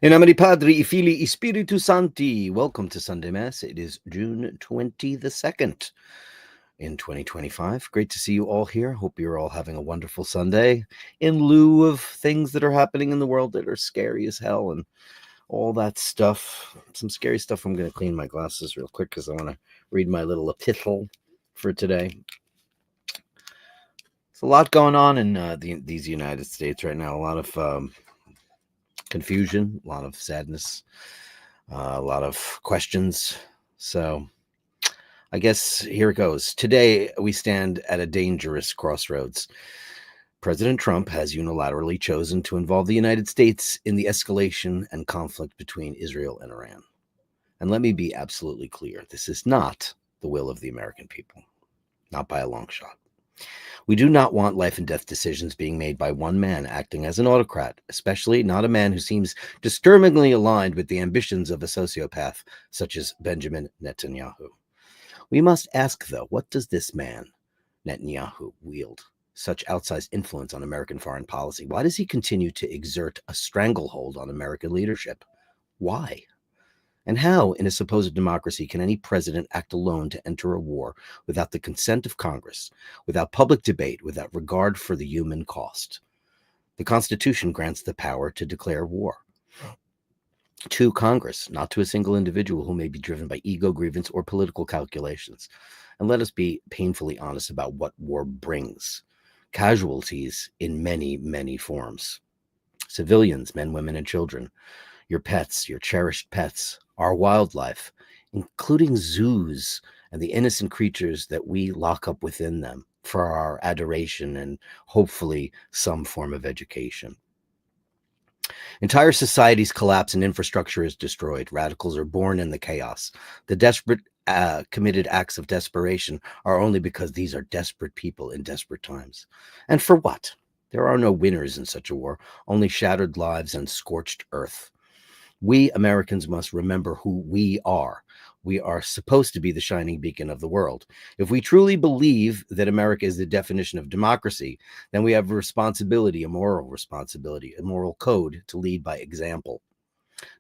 In nomine Padri, Filii, Spiritu Sancti. Welcome to Sunday Mass. It is June 22nd in 2025. Great to see you all here. Hope you're all having a wonderful Sunday in lieu of things that are happening in the world that are scary as hell and all that stuff. Some scary stuff. I'm going to clean my glasses real quick because I want to read my little epistle for today. There's a lot going on in these United States right now. A lot of confusion, a lot of sadness, a lot of questions. So I guess here it goes. Today we stand at a dangerous crossroads. President Trump has unilaterally chosen to involve the United States in the escalation and conflict between Israel and Iran. And let me be absolutely clear. This is not the will of the American people, not by a long shot. We do not want life and death decisions being made by one man acting as an autocrat, especially not a man who seems disturbingly aligned with the ambitions of a sociopath such as Benjamin Netanyahu. We must ask, though, what does this man, Netanyahu, wield such outsized influence on American foreign policy? Why does he continue to exert a stranglehold on American leadership? Why? And how, in a supposed democracy, can any president act alone to enter a war without the consent of Congress, without public debate, without regard for the human cost? The Constitution grants the power to declare war to Congress, not to a single individual who may be driven by ego, grievance, or political calculations. And let us be painfully honest about what war brings. Casualties in many, many forms. Civilians, men, women, and children. Your pets, your cherished pets, our wildlife, including zoos and the innocent creatures that we lock up within them for our adoration and hopefully some form of education. Entire societies collapse and infrastructure is destroyed. Radicals are born in the chaos. The desperate committed acts of desperation are only because these are desperate people in desperate times. And for what? There are no winners in such a war, only shattered lives and scorched earth. We Americans must remember who we are. We are supposed to be the shining beacon of the world. If we truly believe that America is the definition of democracy, then we have a responsibility, a moral responsibility, a moral code to lead by example.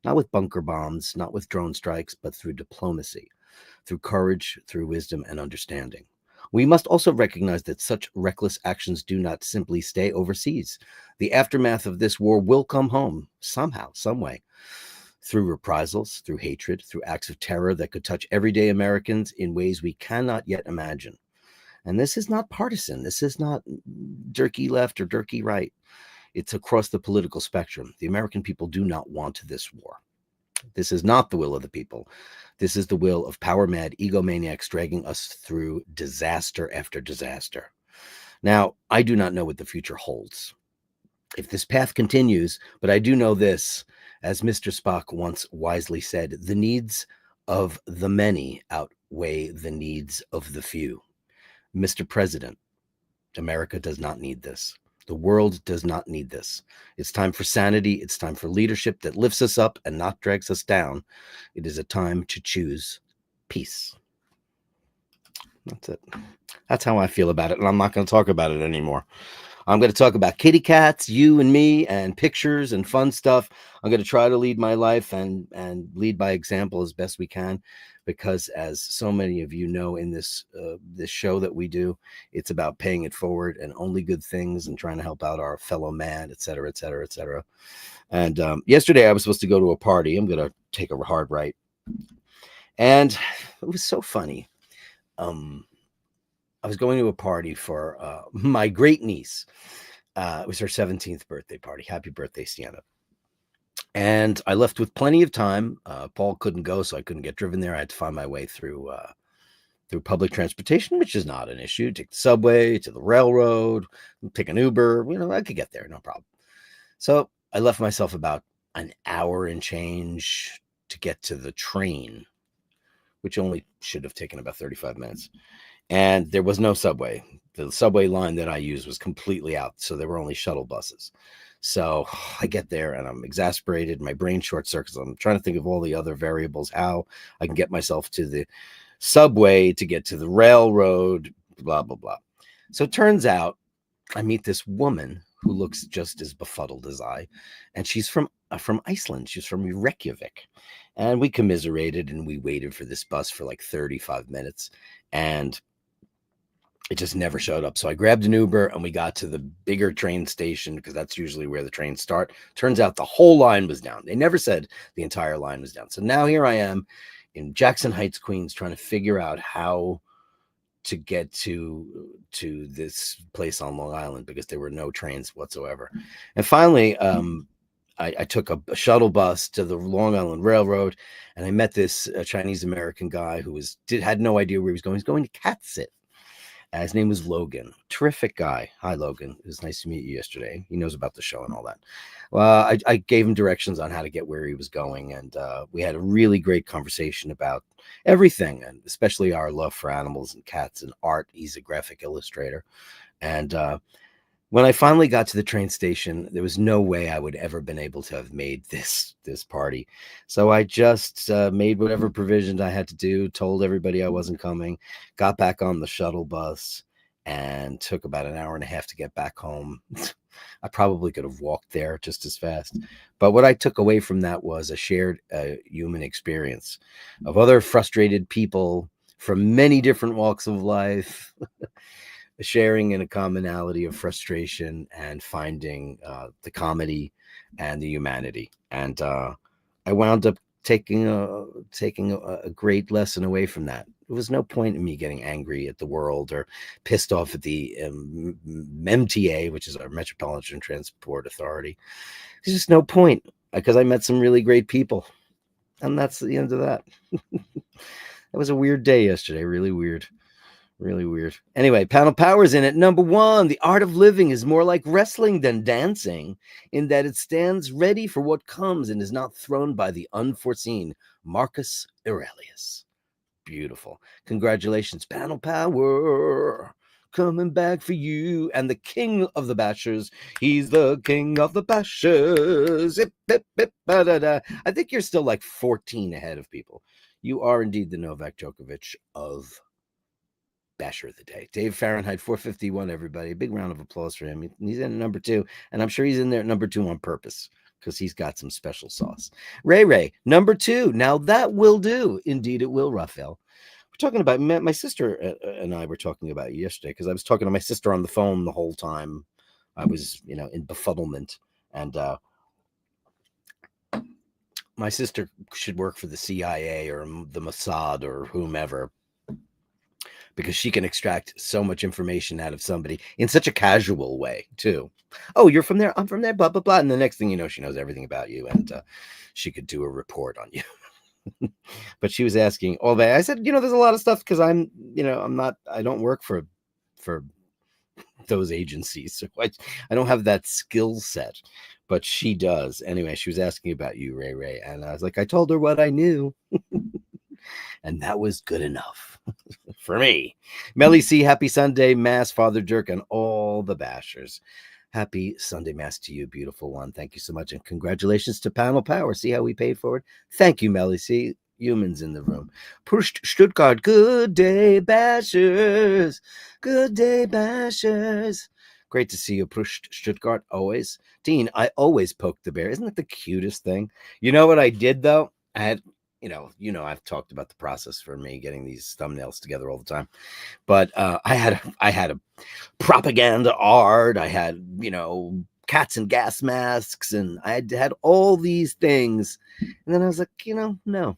Not with bunker bombs, not with drone strikes, but through diplomacy, through courage, through wisdom and understanding. We must also recognize that such reckless actions do not simply stay overseas. The aftermath of this war will come home somehow, some way. Through reprisals, through hatred, through acts of terror that could touch everyday Americans in ways we cannot yet imagine. And this is not partisan. This is not Dirky left or Dirky right. It's across the political spectrum. The American people do not want this war. This is not the will of the people. This is the will of power-mad egomaniacs dragging us through disaster after disaster. Now, I do not know what the future holds if this path continues, but I do know this. As Mr. Spock once wisely said, the needs of the many outweigh the needs of the few. Mr. President, America does not need this. The world does not need this. It's time for sanity. It's time for leadership that lifts us up and not drags us down. It is a time to choose peace. That's it. That's how I feel about it, and I'm not going to talk about it anymore. I'm going to talk about kitty cats, you and me, and pictures and fun stuff. I'm going to try to lead my life and lead by example as best we can, because as so many of you know in this show that we do, it's about paying it forward and only good things and trying to help out our fellow man, et cetera, et cetera, et cetera. And yesterday I was supposed to go to a party. I'm going to take a hard right. And it was so funny. I was going to a party for my great niece. It was her 17th birthday party. Happy birthday, Sienna. And I left with plenty of time. Paul couldn't go, so I couldn't get driven there. I had to find my way through public transportation, which is not an issue. Take the subway to the railroad, take an Uber. I could get there, no problem. So I left myself about an hour and change to get to the train, which only should have taken about 35 minutes. And there was no subway. The subway line that I used was completely out, so there were only shuttle buses. So I get there and I'm exasperated. My brain short circuits. I'm trying to think of all the other variables, how I can get myself to the subway to get to the railroad, blah, blah, blah. So it turns out I meet this woman who looks just as befuddled as I, and she's from Iceland. She's from Reykjavik, and we commiserated and we waited for this bus for like 35 minutes, and it just never showed up. So I grabbed an Uber and we got to the bigger train station because that's usually where the trains start. Turns out the whole line was down. They never said the entire line was down. So now here I am in Jackson Heights, Queens, trying to figure out how to get to this place on Long Island because there were no trains whatsoever. And finally, I took a shuttle bus to the Long Island Railroad, and I met this Chinese American guy who had no idea where he was going. He's going to Catsit. His name was Logan. Terrific guy. Hi, Logan. It was nice to meet you yesterday. He knows about the show and all that. Well, I gave him directions on how to get where he was going, and we had a really great conversation about everything, and especially our love for animals and cats and art. He's a graphic illustrator. And when I finally got to the train station, there was no way I would ever been able to have made this party. So I just made whatever provisions I had to do, told everybody I wasn't coming, got back on the shuttle bus, and took about an hour and a half to get back home. I probably could have walked there just as fast. But what I took away from that was a shared human experience of other frustrated people from many different walks of life sharing in a commonality of frustration and finding the comedy and the humanity. And I wound up taking a great lesson away from that. There was no point in me getting angry at the world or pissed off at the MTA, which is our Metropolitan Transport Authority. There's just no point because I met some really great people. And that's the end of that. That was a weird day yesterday. Really weird. Really weird. Anyway, Panel Power's in it. Number 1, the art of living is more like wrestling than dancing in that it stands ready for what comes and is not thrown by the unforeseen. Marcus Aurelius. Beautiful. Congratulations, Panel Power. Coming back for you. And the king of the bashers. He's the king of the bashers. I think you're still like 14 ahead of people. You are indeed the Novak Djokovic of Basher of the day. Dave Fahrenheit 451, everybody. A big round of applause for him. He's in at number 2, and I'm sure he's in there at number 2 on purpose because he's got some special sauce. Ray, number 2. Now that will do. Indeed, it will, Raphael. We're talking about my sister and I were talking about it yesterday because I was talking to my sister on the phone the whole time. I was, in befuddlement, and my sister should work for the CIA or the Mossad or whomever, because she can extract so much information out of somebody in such a casual way, too. Oh, you're from there? I'm from there, blah, blah, blah. And the next thing you know, she knows everything about you, and she could do a report on you. But she was asking all that. I said, there's a lot of stuff because I don't work for those agencies. So I don't have that skill set, but she does. Anyway, she was asking about you, Ray. And I was like, I told her what I knew. And that was good enough for me. Melly C, happy Sunday Mass, Father Dirk, and all the bashers. Happy Sunday Mass to you, beautiful one. Thank you so much. And congratulations to Panel Power. See how we paid for it? Thank you, Melly C. Humans in the room. Pushed Stuttgart. Good day, bashers. Good day, bashers. Great to see you, Pushed Stuttgart, always. Dean, I always poke the bear. Isn't that the cutest thing? You know what I did, though? I had... I've talked about the process for me getting these thumbnails together all the time, but I had a propaganda art. I had, cats and gas masks, and I had all these things. And then I was like, no,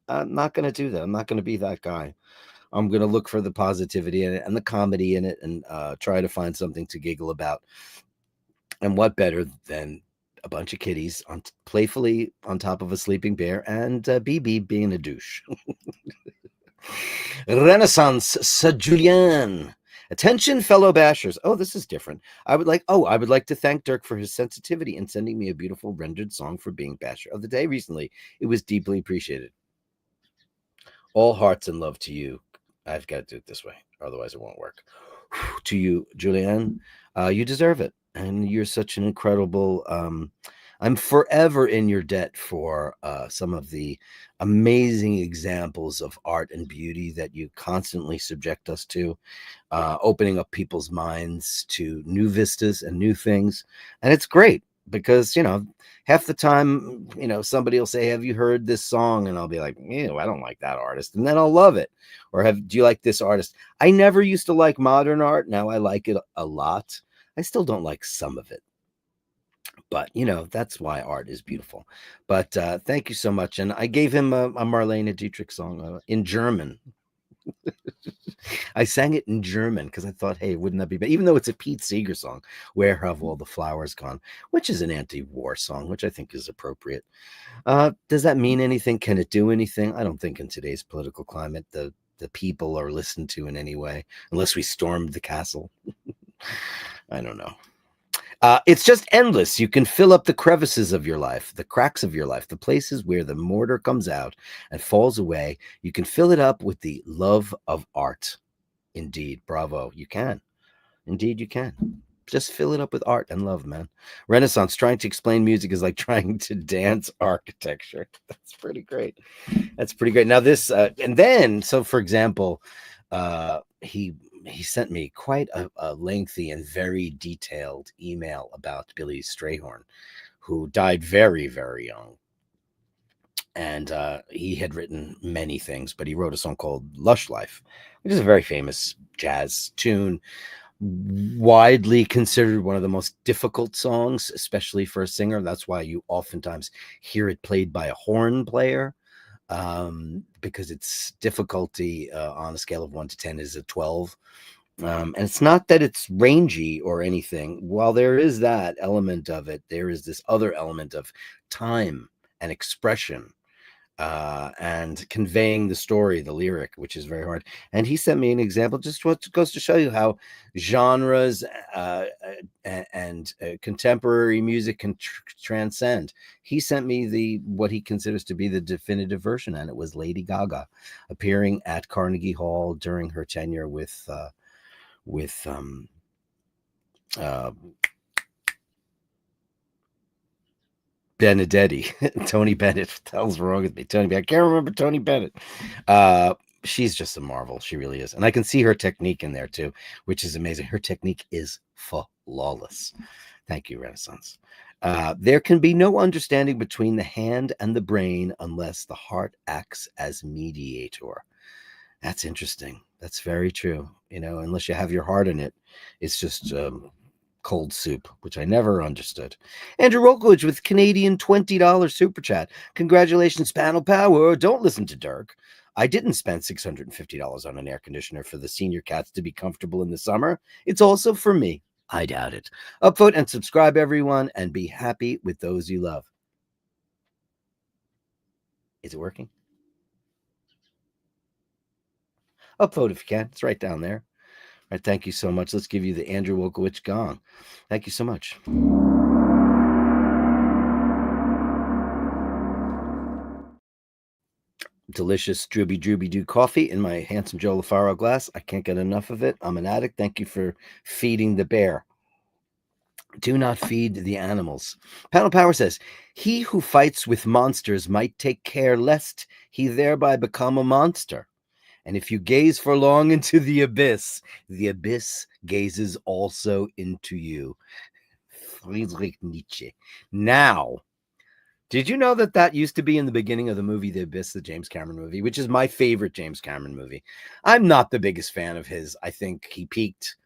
I'm not going to do that. I'm not going to be that guy. I'm going to look for the positivity in it and the comedy in it and try to find something to giggle about. And what better than a bunch of kitties playfully on top of a sleeping bear and BB being a douche. Renaissance, Sir Julien. Attention, fellow bashers. Oh, this is different. I would like to thank Dirk for his sensitivity in sending me a beautiful rendered song for being basher of the day recently. It was deeply appreciated. All hearts and love to you. I've got to do it this way, otherwise it won't work. To you, Julien. You deserve it. And you're such an incredible I'm forever in your debt for some of the amazing examples of art and beauty that you constantly subject us to, opening up people's minds to new vistas and new things. And it's great because, half the time, somebody will say, "Have you heard this song?" And I'll be like, "Ew, I don't like that artist." And then I'll love it. Or do you like this artist? I never used to like modern art. Now I like it a lot. I still don't like some of it. But that's why art is beautiful. But thank you so much. And I gave him a Marlene Dietrich song in German. I sang it in German because I thought, hey, wouldn't that be bad? Even though it's a Pete Seeger song, "Where Have All the Flowers Gone," which is an anti-war song, which I think is appropriate. Does that mean anything? Can it do anything? I don't think in today's political climate the people are listened to in any way, unless we stormed the castle. I don't know. It's just endless. You can fill up the crevices of your life, the cracks of your life, the places where the mortar comes out and falls away. You can fill it up with the love of art. Indeed. Bravo. You can. Indeed, you can. Just fill it up with art and love, man. Renaissance, trying to explain music is like trying to dance architecture. That's pretty great. That's pretty great. Now, this, and then, so for example, he sent me quite a lengthy and very detailed email about Billy Strayhorn, who died very, very young. And he had written many things, but he wrote a song called "Lush Life," which is a very famous jazz tune, widely considered one of the most difficult songs, especially for a singer. That's why you oftentimes hear it played by a horn player, because its difficulty on a scale of 1 to 10 is a 12. And it's not that it's rangy or anything. While there is that element of it, there is this other element of time and expression, and conveying the story, the lyric, which is very hard. And he sent me an example, just what goes to show you how genres and contemporary music can transcend. He sent me what he considers to be the definitive version, and it was Lady Gaga appearing at Carnegie Hall during her tenure with Benedetti. Tony Bennett. What the hell's wrong with me? Tony Bennett. I can't remember Tony Bennett. She's just a marvel. She really is. And I can see her technique in there too, which is amazing. Her technique is flawless. Thank you, Renaissance. There can be no understanding between the hand and the brain unless the heart acts as mediator. That's interesting. That's very true. Unless you have your heart in it, it's just cold soup, which I never understood. Andrew Rokovich with Canadian $20 super chat. Congratulations, panel power. Don't listen to Dirk. I didn't spend $650 on an air conditioner for the senior cats to be comfortable in the summer. It's also for me. I doubt it. Upvote and subscribe, everyone, and be happy with those you love. Is it working? Upvote if you can. It's right down there. All right, thank you so much. Let's give you the Andrew Wolkowicz gong. Thank you so much. Delicious drooby doo coffee in my handsome Joe LaFaro glass. I can't get enough of it. I'm an addict. Thank you for feeding the bear. Do not feed the animals. Panel Power says, he who fights with monsters might take care lest he thereby become a monster. And if you gaze for long into the abyss gazes also into you. Friedrich Nietzsche. Now, did you know that used to be in the beginning of the movie The Abyss, the James Cameron movie, which is my favorite James Cameron movie? I'm not the biggest fan of his. I think he peaked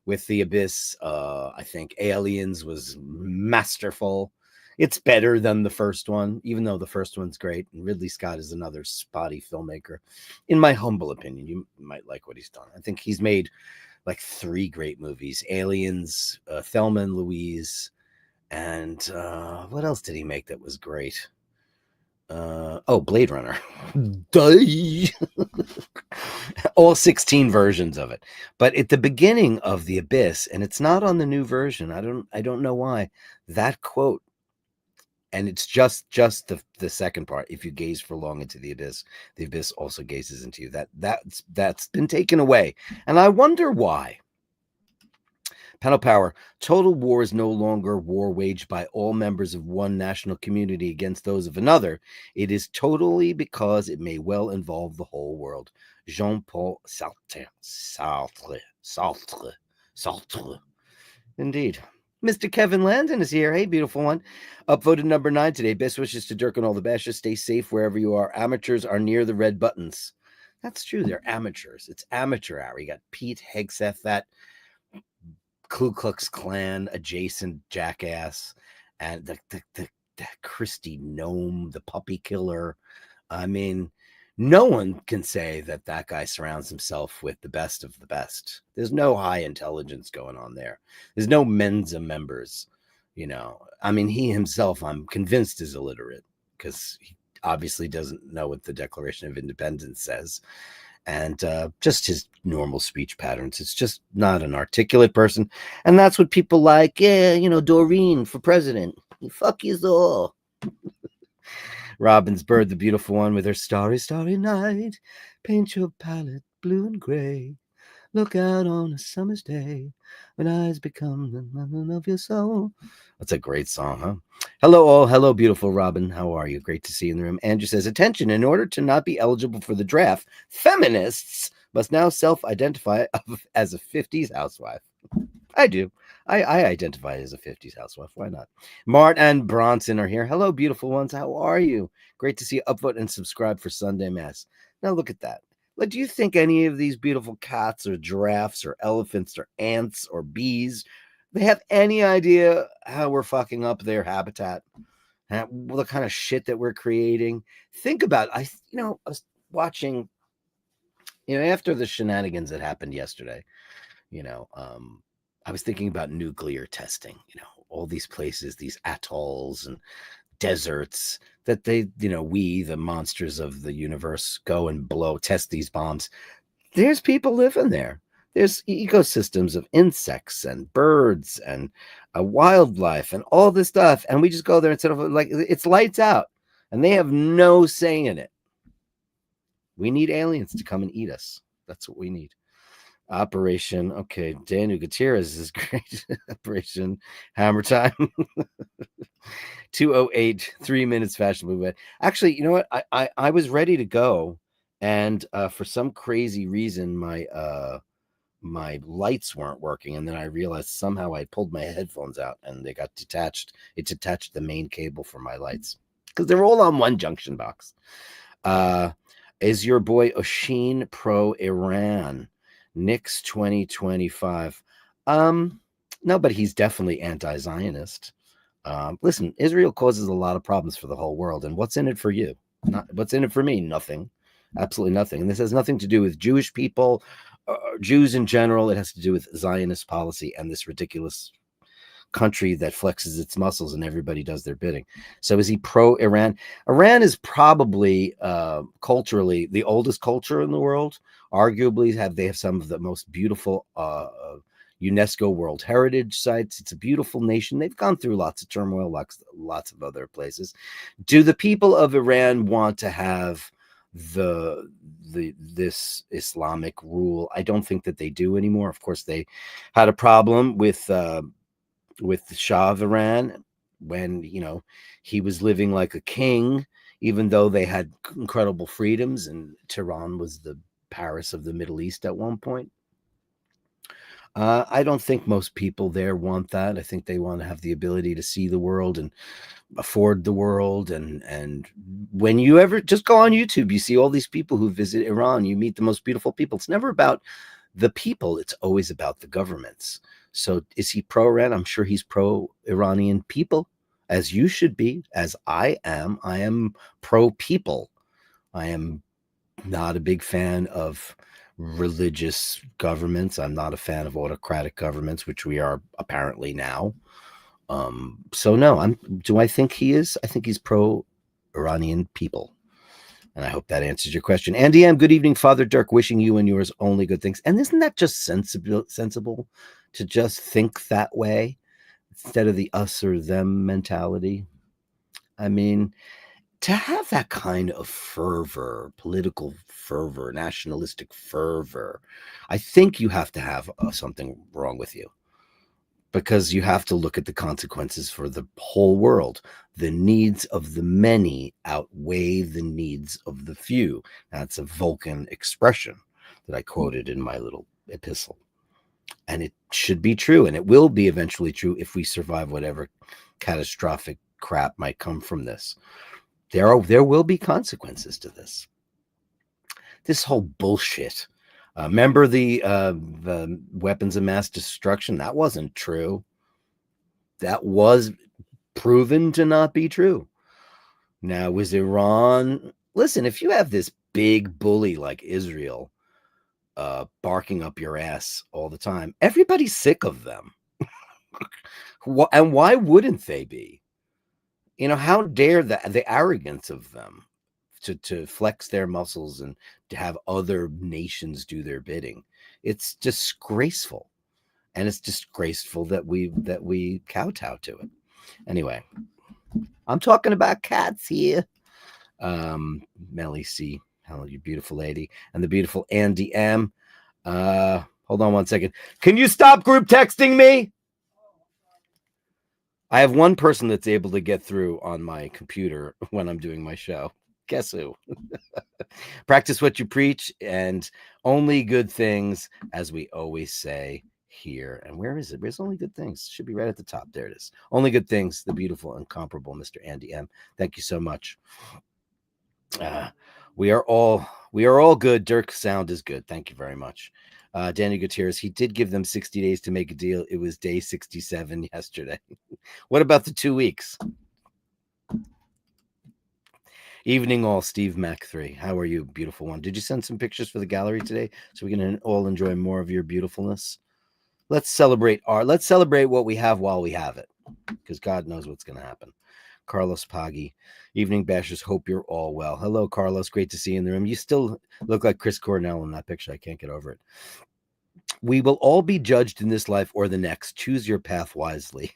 with The Abyss. I think Aliens was masterful. It's better than the first one, even though the first one's great. And Ridley Scott is another spotty filmmaker. In my humble opinion, you might like what he's done. I think he's made like 3 great movies: Aliens, Thelma and Louise, and what else did he make that was great? Blade Runner. All 16 versions of it. But at the beginning of The Abyss, and it's not on the new version, I don't know why, that quote, and it's just the second part: if you gaze for long into the abyss also gazes into you. That's been taken away, and I wonder why. Panel Power. Total war is no longer war waged by all members of one national community against those of another. It is totally because it may well involve the whole world. Jean-Paul Sartre. Sartre. Sartre. Sartre. Indeed. Mr. Kevin Landon is here. Hey, beautiful one. Upvoted number 9 today. Best wishes to Dirk and all the Bashers. Stay safe wherever you are. Amateurs are near the red buttons. That's true. They're amateurs. It's amateur hour. You got Pete Hegseth, that Ku Klux Klan adjacent jackass, and the Christy Gnome, the puppy killer. I mean, no one can say that guy surrounds himself with the best of the best. There's no high intelligence going on there. There's no Mensa members, I mean, he himself, I'm convinced, is illiterate because he obviously doesn't know what the Declaration of Independence says. And just his normal speech patterns. It's just not an articulate person. And that's what people like. Yeah, Doreen for president. Fuck you all. Robin's Bird, the beautiful one, with her starry, starry night. Paint your palette blue and gray. Look out on a summer's day when eyes become the loving of your soul. That's a great song, huh? Hello, all. Hello, beautiful Robin. How are you? Great to see you in the room. Andrew says, attention, in order to not be eligible for the draft, feminists must now self-identify as a 50s housewife. I do. I identify as a 50s housewife. Why not? Mart and Bronson are here. Hello, beautiful ones. How are you? Great to see you. Upvote and subscribe for Sunday Mass. Now look at that. Like, do you think any of these beautiful cats or giraffes or elephants or ants or bees, they have any idea how we're fucking up their habitat? The kind of shit that we're creating? Think about it. I was watching, after the shenanigans that happened yesterday, I was thinking about nuclear testing, all these places, these atolls and deserts that we, the monsters of the universe, go and test these bombs. There's people living there. There's ecosystems of insects and birds and wildlife and all this stuff. And we just go there instead of it's lights out and they have no say in it. We need aliens to come and eat us. That's what we need. Operation. Okay. Daniel Gutierrez is great. Operation Hammer Time. 2:08, 3 minutes fashion movement. Actually, you know what? I was ready to go, and for some crazy reason, my lights weren't working, and then I realized somehow I pulled my headphones out and they got detached. It detached the main cable for my lights because they're all on one junction box. Is your boy Oshin pro Iran? Nix 2025. No, but he's definitely anti-Zionist. Listen, Israel causes a lot of problems for the whole world. And what's in it for you? What's in it for me? Nothing. Absolutely nothing. And this has nothing to do with Jewish people, Jews in general. It has to do with Zionist policy and this ridiculous country that flexes its muscles and everybody does their bidding. So is he pro-Iran? Iran is probably culturally the oldest culture in the world. Arguably, they have some of the most beautiful UNESCO World Heritage Sites. It's a beautiful nation. They've gone through lots of turmoil, lots of other places. Do the people of Iran want to have this Islamic rule? I don't think that they do anymore. Of course, they had a problem with the Shah of Iran when he was living like a king, even though they had incredible freedoms, and Tehran was the Paris of the Middle East at one point. I don't think most people there want that. I think they want to have the ability to see the world and afford the world. And when you ever just go on YouTube, you see all these people who visit Iran. You meet the most beautiful people. It's never about the people. It's always about the governments. So is he pro-Iran? I'm sure he's pro-Iranian people, as you should be, as I am. I am pro-people. I am not a big fan of religious governments. I'm not a fan of autocratic governments, which we are apparently now. So no, do I think he is? I think he's pro-Iranian people. And I hope that answers your question. Andy M., good evening, Father Dirk, wishing you and yours only good things. And isn't that just sensible to just think that way instead of the us or them mentality? I mean, to have that kind of fervor, political fervor, nationalistic fervor, I think you have to have something wrong with you. because you have to look at the consequences for the whole world. The needs of the many outweigh the needs of the few. That's a Vulcan expression that I quoted in my little epistle. And it should be true, and it will be eventually true if we survive whatever catastrophic crap might come from this. There will be consequences to this. This whole bullshit. Remember the weapons of mass destruction? That wasn't true. That was proven to not be true. Now, was Iran? Listen, if you have this big bully like Israel barking up your ass all the time, everybody's sick of them. And why wouldn't they be? How dare the arrogance of them to flex their muscles and to have other nations do their bidding. It's disgraceful. And it's disgraceful that we kowtow to it. Anyway, I'm talking about cats here. Melly C, hello, you beautiful lady, and the beautiful Andy M. Hold on one second. Can you stop group texting me? I have one person that's able to get through on my computer when I'm doing my show. Guess who? Practice what you preach, and only good things, as we always say here. And where is it? Where's only good things? Should be right at the top. There it is. Only good things. The beautiful, incomparable Mr. Andy M. Thank you so much. We are all good. Dirk's sound is good. Thank you very much. Danny Gutierrez, he did give them 60 days to make a deal. It was day 67 yesterday. What about the 2 weeks? Evening all, Steve Mac 3. How are you, beautiful one? Did you send some pictures for the gallery today so we can all enjoy more of your beautifulness? Let's celebrate what we have while we have it, because God knows what's going to happen. Carlos Paggi, evening bashers, hope you're all well. Hello, Carlos. Great to see you in the room. You still look like Chris Cornell in that picture. I can't get over it. We will all be judged in this life or the next. Choose your path wisely.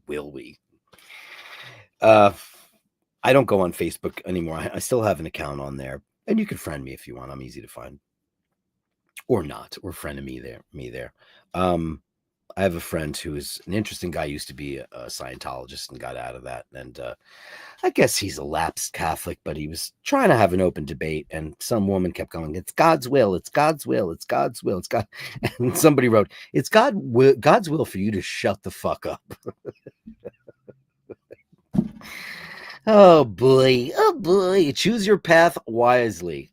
Will we? I don't go on Facebook anymore. I still have an account on there, and you can friend me if you want. I'm easy to find, or not, or friend me there. I have a friend who is an interesting guy. Used to be a Scientologist and got out of that, and I guess he's a lapsed Catholic, but he was trying to have an open debate, and some woman kept going, "It's God's will. It's God's will. It's God's will. It's God." And somebody wrote, "It's God's will for you to shut the fuck up." Oh boy. Choose your path wisely.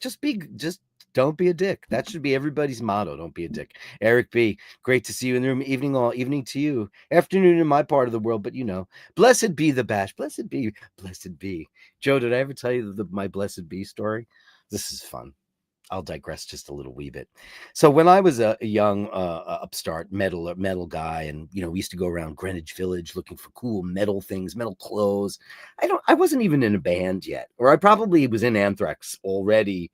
Just don't be a dick. That should be everybody's motto. Don't be a dick. Eric B, great to see you in the room. Evening all, evening to you. Afternoon in my part of the world, but blessed be the bash. Blessed be. Joe, did I ever tell you my blessed be story? This is fun. I'll digress just a little wee bit. So when I was a young upstart metal guy, and we used to go around Greenwich Village looking for cool metal things, metal clothes. I wasn't even in a band yet, or I probably was in Anthrax already,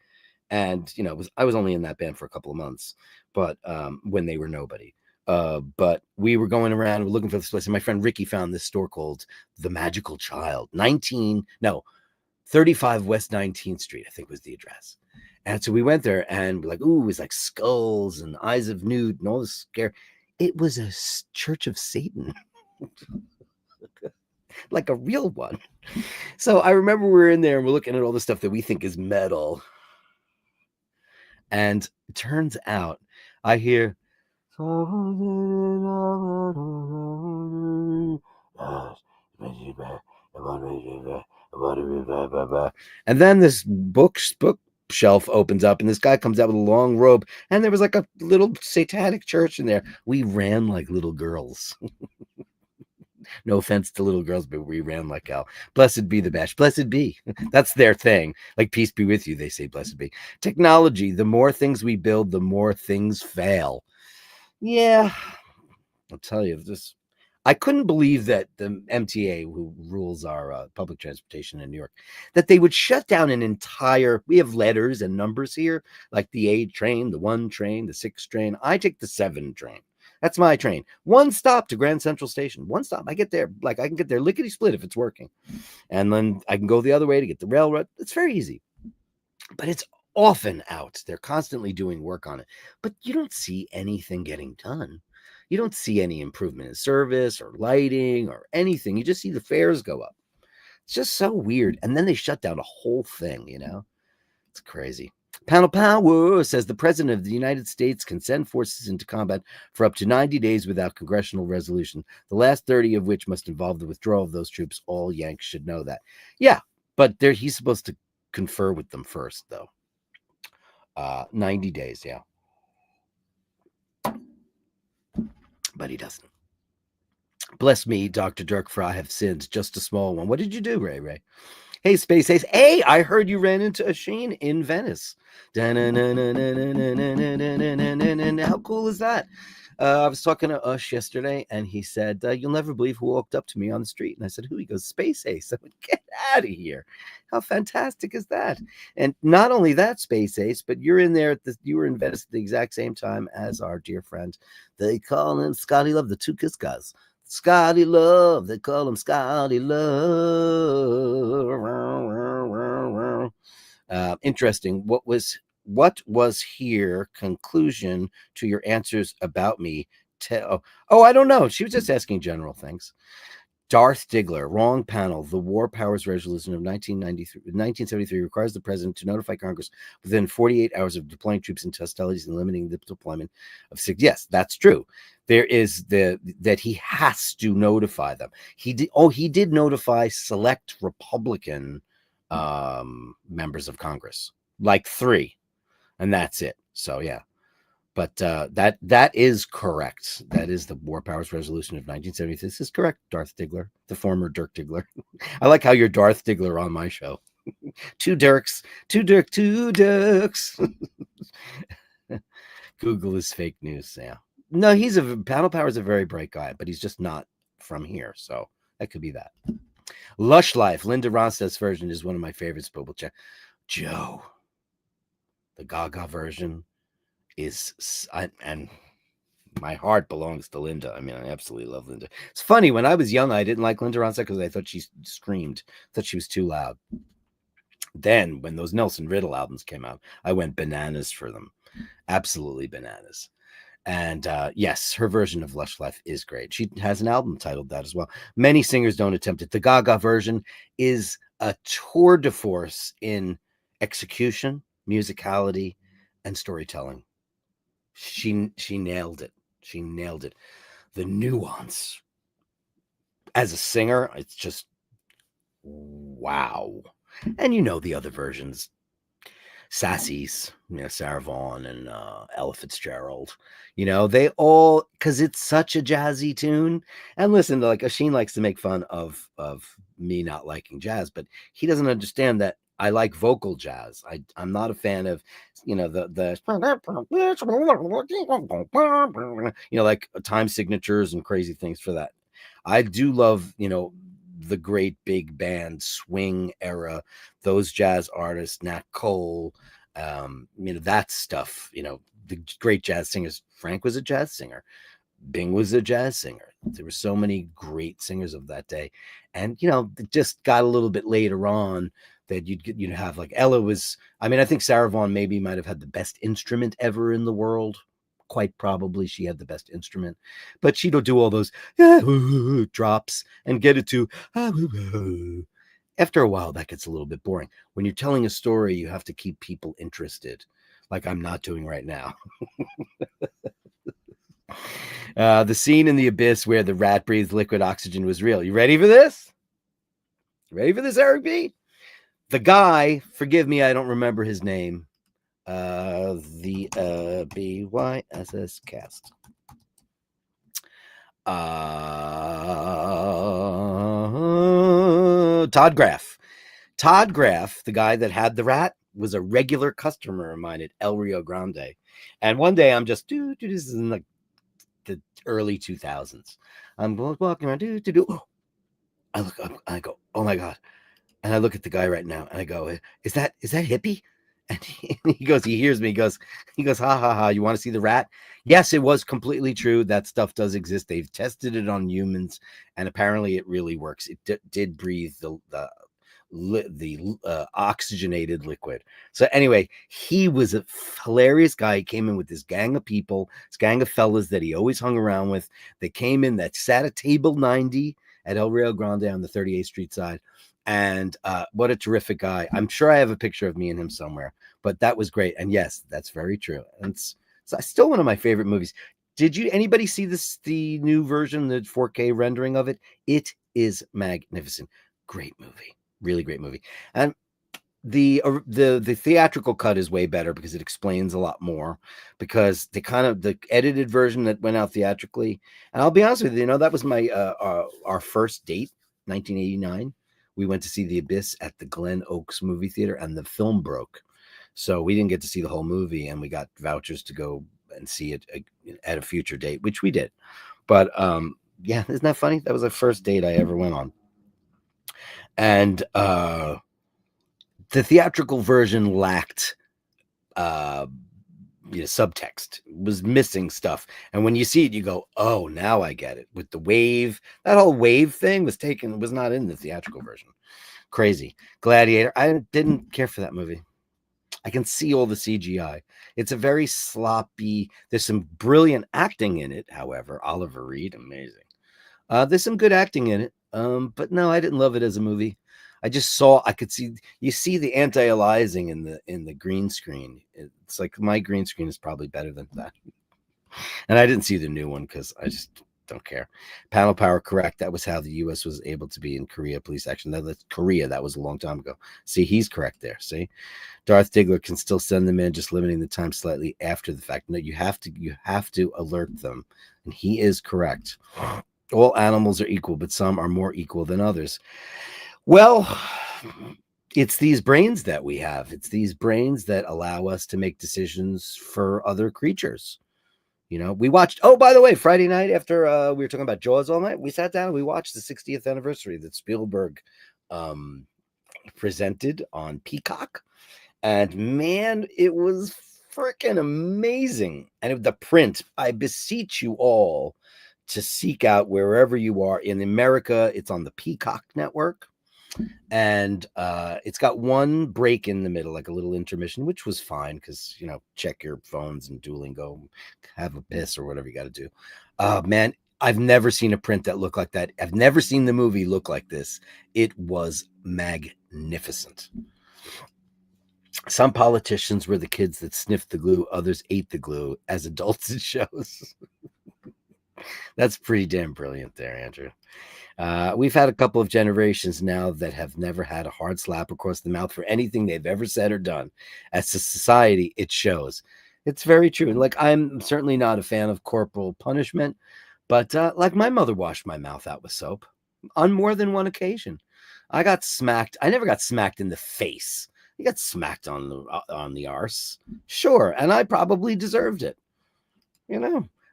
and I was only in that band for a couple of months, but when they were nobody. But we were going around, we're looking for this place, and my friend Ricky found this store called The Magical Child, 35 West 19th Street, I think was the address. And so we went there, and we're like, ooh, it was like skulls and eyes of nude and all this scare. It was a church of Satan, like a real one. So I remember we were in there, and we're looking at all the stuff that we think is metal. And it turns out I hear, and then this bookshelf opens up, and this guy comes out with a long robe, and there was like a little satanic church in there. We ran like little girls. No offense to little girls, but we ran like hell. Blessed be the bash. Blessed be. That's their thing. Like, peace be with you, they say, blessed be. Technology, the more things we build, the more things fail. Yeah, I'll tell you this. I couldn't believe that the MTA, who rules our public transportation in New York, that they would shut down an entire, we have letters and numbers here, like the 8 train, the 1 train, the 6 train. I take the 7 train. That's my train. 1 stop to Grand Central Station. 1 stop. I get there, I can get there lickety split if it's working. And then I can go the other way to get the railroad. It's very easy. But it's often out. They're constantly doing work on it. But you don't see anything getting done. You don't see any improvement in service or lighting or anything. You just see the fares go up. It's just so weird. And then they shut down a whole thing, It's crazy. Panel Power says the president of the United States can send forces into combat for up to 90 days without congressional resolution, the last 30 of which must involve the withdrawal of those troops. All Yanks should know that. Yeah, but he's supposed to confer with them first, though. 90 days, yeah. But he doesn't. Bless me, Dr. Dirk, for I have sinned, just a small one. What did you do, Ray Ray? Hey, Space Ace. Hey, I heard you ran into a Sheen in Venice. How cool is that? I was talking to Ush yesterday, and he said, you'll never believe who walked up to me on the street. And I said, who? He goes, Space Ace. I went, get out of here. How fantastic is that? And not only that, Space Ace, but you're in there, you were in Venice at the exact same time as our dear friend. They call him Scotty Love, the Two Kiss Guys. Scotty Love, they call him Scotty Love. Interesting. What was here? Conclusion to your answers about me. I don't know. She was just asking general things. Darth Diggler, wrong panel. The War Powers Resolution of 1973 requires the president to notify Congress within 48 hours of deploying troops into hostilities and limiting the deployment of six. Yes, that's true. There is that he has to notify them. He did notify select Republican members of Congress, like 3, and that's it. So yeah. But that is correct. That is the War Powers Resolution of 1973. This is correct, Darth Diggler, the former Dirk Diggler. I like how you're Darth Diggler on my show. 2 Dirks, 2 Dirks. Google is fake news. Yeah. No, Panel Power is a very bright guy, but he's just not from here. So that could be that. Lush Life, Linda Ronstadt's version is one of my favorites, but we'll check. Joe, the Gaga version and my heart belongs to Linda. I mean, I absolutely love Linda. It's funny, when I was young, I didn't like Linda Ronstadt because I thought she screamed, thought she was too loud. Then when those Nelson Riddle albums came out, I went bananas for them. Absolutely bananas. And yes, her version of Lush Life is great. She has an album titled that as well. Many singers don't attempt it. The Gaga version is a tour de force in execution, musicality, and storytelling. She nailed it. She nailed it. The nuance as a singer, it's just wow. And the other versions, Sassy's, Sarah Vaughan and Ella Fitzgerald, they all, because it's such a jazzy tune. And listen, like Oisin likes to make fun of me not liking jazz, but he doesn't understand that I like vocal jazz. I'm not a fan of, the like time signatures and crazy things for that. I do love, the great big band swing era, those jazz artists, Nat Cole, that stuff, the great jazz singers. Frank was a jazz singer. Bing was a jazz singer. There were so many great singers of that day. And, it just got a little bit later on that you'd have like Ella was, I think Sarah Vaughan maybe might have had the best instrument ever in the world. Quite probably she had the best instrument, but she'd do all those drops and get it to after a while that gets a little bit boring. When you're telling a story, you have to keep people interested, like I'm not doing right now. The scene in the abyss where the rat breathed liquid oxygen was real. You ready for this? Ready for this, Eric B? The guy, forgive me, I don't remember his name. The BYSS cast. Todd Graff. Todd Graff, the guy that had the rat, was a regular customer of mine at El Rio Grande. And one day I'm just, this is in like the early 2000s. I'm walking around, I look up, I go, oh my God. And I look at the guy right now and I go, is that hippie? And he goes, he hears me, he goes, ha ha ha, you want to see the rat? Yes, it was completely true. That stuff does exist. They've tested it on humans, and apparently it really works. It did breathe the oxygenated liquid. So anyway, he was a hilarious guy. He came in with this gang of people, this gang of fellas that he always hung around with. They came in that sat at table 90 at El Rio Grande on the 38th Street side. And what a terrific guy. I'm sure I have a picture of me and him somewhere, but that was great. And yes, that's very true. And it's still one of my favorite movies. Did anybody see the new version, the 4K rendering of it? It is magnificent. Great movie. Really great movie. And the theatrical cut is way better because it explains a lot more, because the edited version that went out theatrically, and I'll be honest with you, that was my our first date, 1989. We went to see The Abyss at the Glen Oaks movie theater, and the film broke, so we didn't get to see the whole movie, and we got vouchers to go and see it at a future date, which we did. But yeah, isn't that funny? That was the first date I ever went on. And the theatrical version lacked subtext, was missing stuff, and when you see it, you go, oh, now I get it. With the wave, that whole wave thing was not in the theatrical version. Crazy. Gladiator, I didn't care for that movie. I can see all the CGI. It's a very sloppy. There's some brilliant acting in it, however. Oliver Reed, amazing. There's some good acting in it, but no, I didn't love it as a movie. I could see, you see the anti-aliasing in the green screen. It's like my green screen is probably better than that. And I didn't see the new one because I just don't care. Panel power, correct. That was how the U.S. was able to be in Korea police action. That's Korea. That was a long time ago. See, he's correct there. See, Darth Diggler can still send them in, just limiting the time slightly after the fact. No, you have to alert them, and he is correct. All animals are equal, but some are more equal than others. Well, it's these brains that we have. It's these brains that allow us to make decisions for other creatures. We watched, oh, by the way, Friday night after we were talking about Jaws all night, we sat down and we watched the 60th anniversary that Spielberg presented on Peacock. And man, it was freaking amazing. And the print, I beseech you all to seek out wherever you are. In America, it's on the Peacock network. And it's got one break in the middle, like a little intermission, which was fine because, check your phones and Duolingo, have a piss or whatever you got to do. Man, I've never seen a print that looked like that. I've never seen the movie look like this. It was magnificent. Some politicians were the kids that sniffed the glue. Others ate the glue. As adults, it shows. That's pretty damn brilliant there, Andrew. We've had a couple of generations now that have never had a hard slap across the mouth for anything they've ever said or done. As a society, it shows. It's very true. Like, I'm certainly not a fan of corporal punishment, but like my mother washed my mouth out with soap on more than one occasion. I got smacked. I never got smacked in the face. You got smacked on the arse. Sure, and I probably deserved it.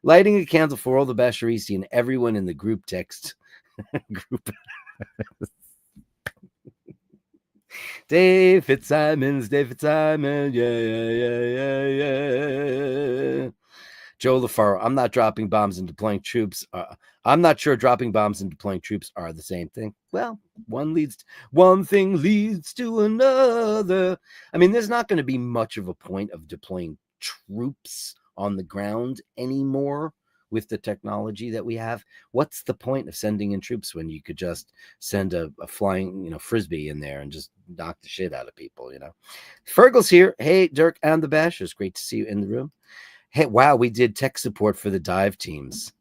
Lighting a candle for all the Basharisti and everyone in the group text. Group. David Simon, yeah. Joe LaFaro, I'm not dropping bombs and deploying troops. I'm not sure dropping bombs and deploying troops are the same thing. Well, one thing leads to another. I mean, there's not going to be much of a point of deploying troops on the ground anymore with the technology that we have. What's the point of sending in troops when you could just send a flying, frisbee in there and just knock the shit out of people, Fergal's here. Hey, Dirk and the Bashers. Great to see you in the room. Hey, wow, we did tech support for the dive teams.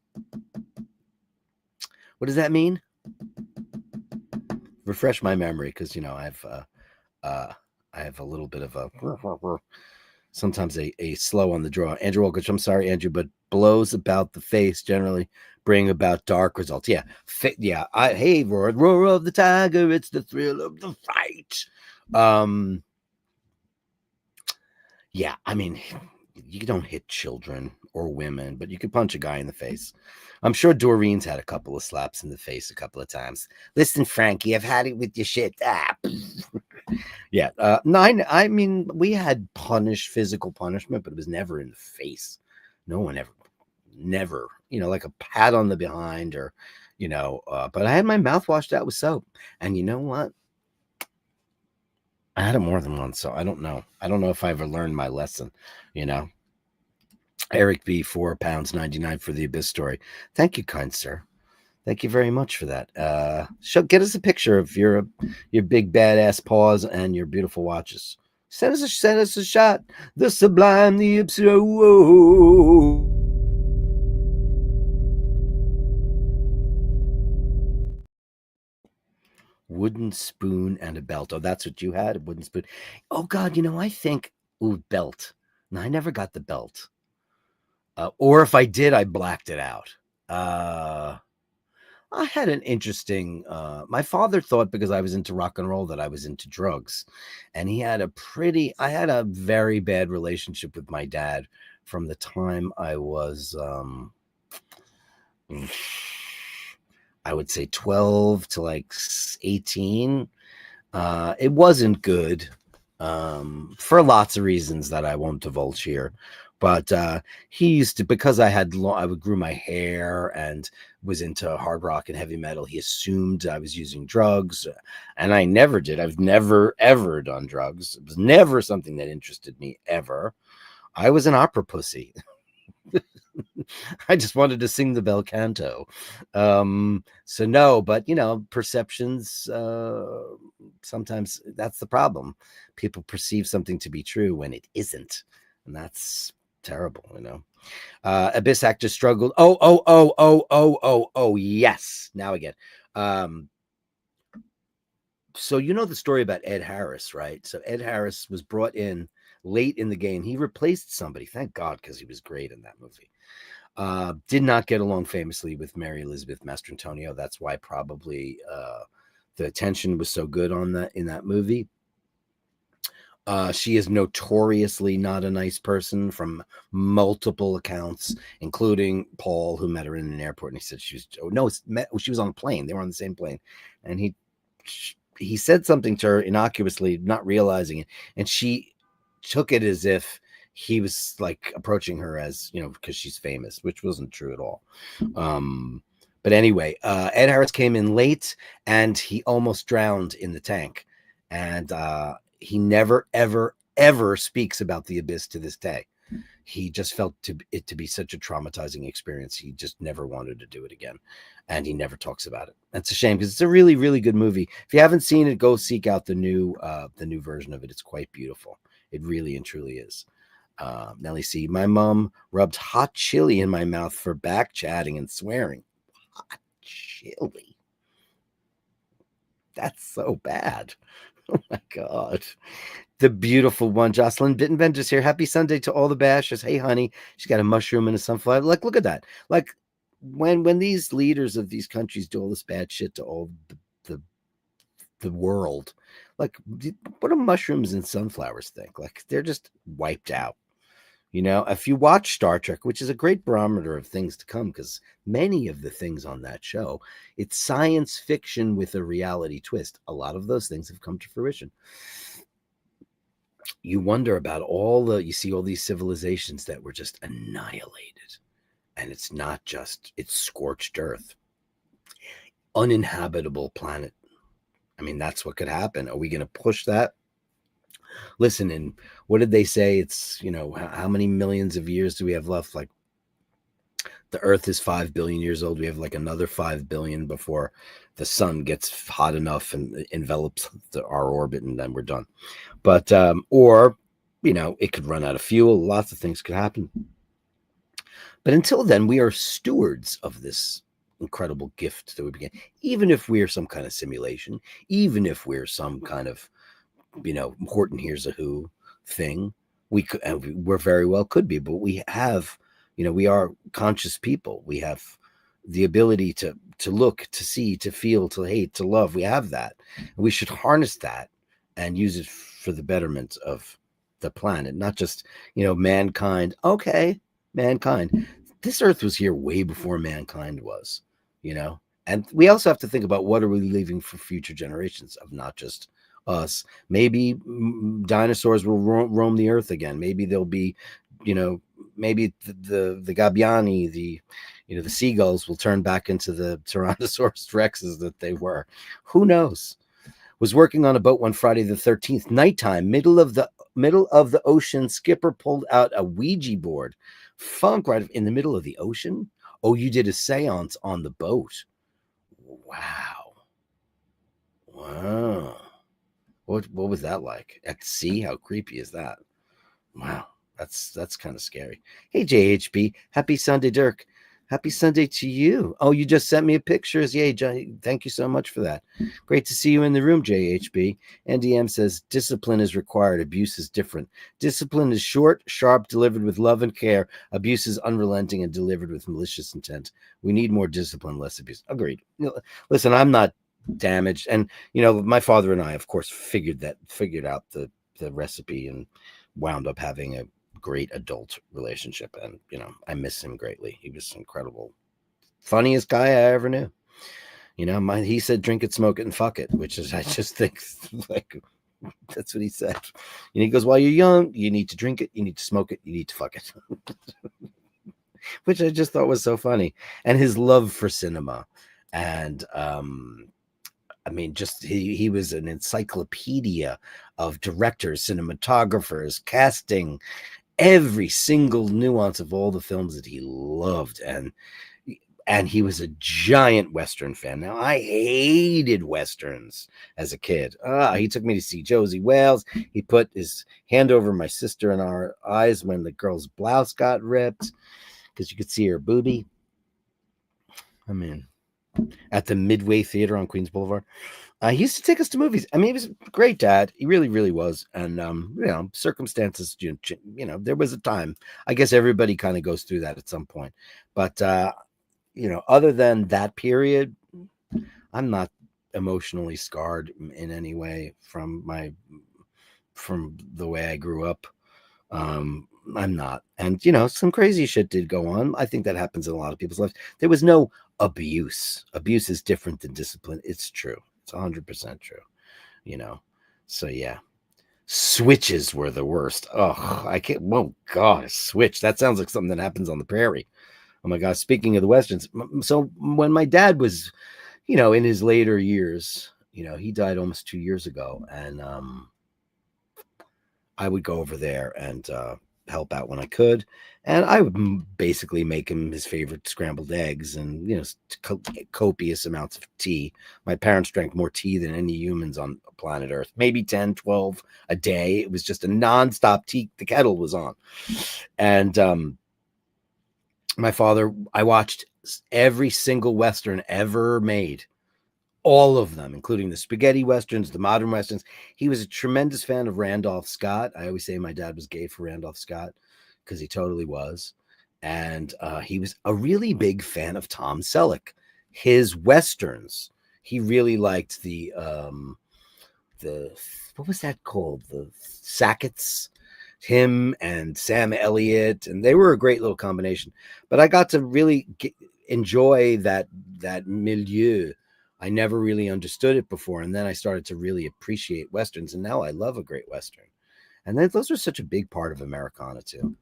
What does that mean? Refresh my memory, because I have a little bit of a sometimes a slow on the draw. Andrew Walker, I'm sorry, Andrew, but blows about the face generally bring about dark results. Yeah, hey, roar of the tiger, it's the thrill of the fight. Yeah, I mean, you don't hit children or women, but you could punch a guy in the face. I'm sure Doreen's had a couple of slaps in the face a couple of times. Listen, Frankie, I've had it with your shit. Yeah. I mean, we had physical punishment, but it was never in the face. No one never, like a pat on the behind or, but I had my mouth washed out with soap. And you know what? I had it more than once, so I don't know. I don't know if I ever learned my lesson, you know. Eric B, £4.99 for the Abyss story. Thank you, kind sir. Thank you very much for that. Get us a picture of your big badass paws and your beautiful watches. Send us a shot. The sublime, the ipso. Wooden spoon and a belt. Oh, that's what you had? A wooden spoon. Oh God, I think belt. No, I never got the belt. Or if I did, I blacked it out. I had an interesting. My father thought because I was into rock and roll that I was into drugs, and he had a pretty. I had a very bad relationship with my dad from the time I was, I would say 12 to like 18. It wasn't good, for lots of reasons that I won't divulge here. But he used to, because I would grew my hair and was into hard rock and heavy metal. He assumed I was using drugs, and I never did. I've never ever done drugs. It was never something that interested me ever. I was an opera pussy. I just wanted to sing the bel canto. So no, but perceptions, sometimes that's the problem. People perceive something to be true when it isn't, and that's terrible. Abyss actor struggled. Oh, yes. Now again. So the story about Ed Harris, right? So Ed Harris was brought in late in the game. He replaced somebody, thank God, because he was great in that movie. Did not get along famously with Mary Elizabeth Mastrantonio. That's why probably the attention was so good on that in that movie. She is notoriously not a nice person from multiple accounts, including Paul, who met her in an airport, and he said she was on a plane. They were on the same plane, and he said something to her innocuously, not realizing it, and she took it as if he was like approaching her as because she's famous, which wasn't true at all. But anyway, Ed Harris came in late, and he almost drowned in the tank, and he never ever speaks about the Abyss to this day. He just felt it to be such a traumatizing experience. He just never wanted to do it again, and he never talks about it. That's a shame, because it's a really, really good movie. If you haven't seen it, go seek out the new version of it. It's quite beautiful. It really and truly is. Nellie C. My mom rubbed hot chili in my mouth for back chatting and swearing. Hot chili. That's so bad. Oh my God. The beautiful one, Jocelyn Bittenbender's here. Happy Sunday to all the bashers. Hey, honey. She's got a mushroom and a sunflower. Like, look at that. Like, when these leaders of these countries do all this bad shit to all the world, like, what do mushrooms and sunflowers think? Like, they're just wiped out. If you watch Star Trek, which is a great barometer of things to come, because many of the things on that show, it's science fiction with a reality twist. A lot of those things have come to fruition. You wonder about you see all these civilizations that were just annihilated. And it's not just, it's scorched earth. Uninhabitable planet. I mean, that's what could happen. Are we going to push that? Listen, and what did they say? It's, how many millions of years do we have left? Like, the earth is 5 billion years old. We have like another 5 billion before the sun gets hot enough and envelops our orbit, and then we're done. But, or, it could run out of fuel. Lots of things could happen. But until then, we are stewards of this incredible gift that we began. Even if we're some kind of simulation, even if we're some kind of, Horton Hears a Who thing, we're very well could be, but we have, we are conscious people. We have the ability to look, to see, to feel, to hate, to love. We have that. And we should harness that and use it for the betterment of the planet, not just, mankind. Okay, mankind. This earth was here way before mankind was, and we also have to think about what are we leaving for future generations of not just us. Maybe dinosaurs will roam the earth again. Maybe there'll be, maybe the Gabiani, the seagulls will turn back into the Tyrannosaurus rexes that they were. Who knows? Was working on a boat one Friday the 13th, nighttime, middle of the ocean. Skipper pulled out a Ouija board. Funk right in the middle of the ocean. Oh, you did a seance on the boat. Wow. Wow. What was that like? At sea? How creepy is that? Wow. That's kind of scary. Hey JHB, happy Sunday, Dirk. Happy Sunday to you. Oh, you just sent me a pictures. Yay, Johnny. Thank you so much for that. Great to see you in the room, JHB. NDM says discipline is required. Abuse is different. Discipline is short, sharp, delivered with love and care. Abuse is unrelenting and delivered with malicious intent. We need more discipline, less abuse. Agreed. Listen, I'm not damaged. And, my father and I, of course, figured out the recipe and wound up having a great adult relationship, and I miss him greatly. He was incredible, funniest guy I ever knew. He said drink it, smoke it, and fuck it, which is, I just think, like, that's what he said. And he goes, while you're young, you need to drink it, you need to smoke it, you need to fuck it. Which I just thought was so funny. And his love for cinema, and just he was an encyclopedia of directors, cinematographers, casting, every single nuance of all the films that he loved. And he was a giant Western fan. Now, I hated Westerns as a kid. He took me to see Josie Wales. He put his hand over my sister in our eyes when the girl's blouse got ripped because you could see her boobie. At the Midway Theater on Queens Boulevard. He used to take us to movies. He was a great dad. He really, really was. And, circumstances, there was a time. I guess everybody kind of goes through that at some point. But, other than that period, I'm not emotionally scarred in any way from the way I grew up. I'm not. And, some crazy shit did go on. I think that happens in a lot of people's lives. There was no abuse. Abuse is different than discipline. It's true. It's 100% true, So yeah, switches were the worst. Oh, I can't. Oh God, a switch. That sounds like something that happens on the prairie. Oh my God. Speaking of the Westerns, so when my dad was, in his later years, he died almost 2 years ago, and I would go over there and help out when I could. And I would basically make him his favorite scrambled eggs and, copious amounts of tea. My parents drank more tea than any humans on planet Earth, maybe 10, 12 a day. It was just a nonstop tea. The kettle was on. And my father, I watched every single Western ever made. All of them, including the spaghetti Westerns, the modern Westerns. He was a tremendous fan of Randolph Scott. I always say my dad was gay for Randolph Scott because he totally was. And he was a really big fan of Tom Selleck. His Westerns, he really liked the what was that called? The Sacketts. Him and Sam Elliott, and they were a great little combination. But I got to really enjoy that milieu. I never really understood it before, and then I started to really appreciate Westerns, and now I love a great Western. And those are such a big part of Americana too,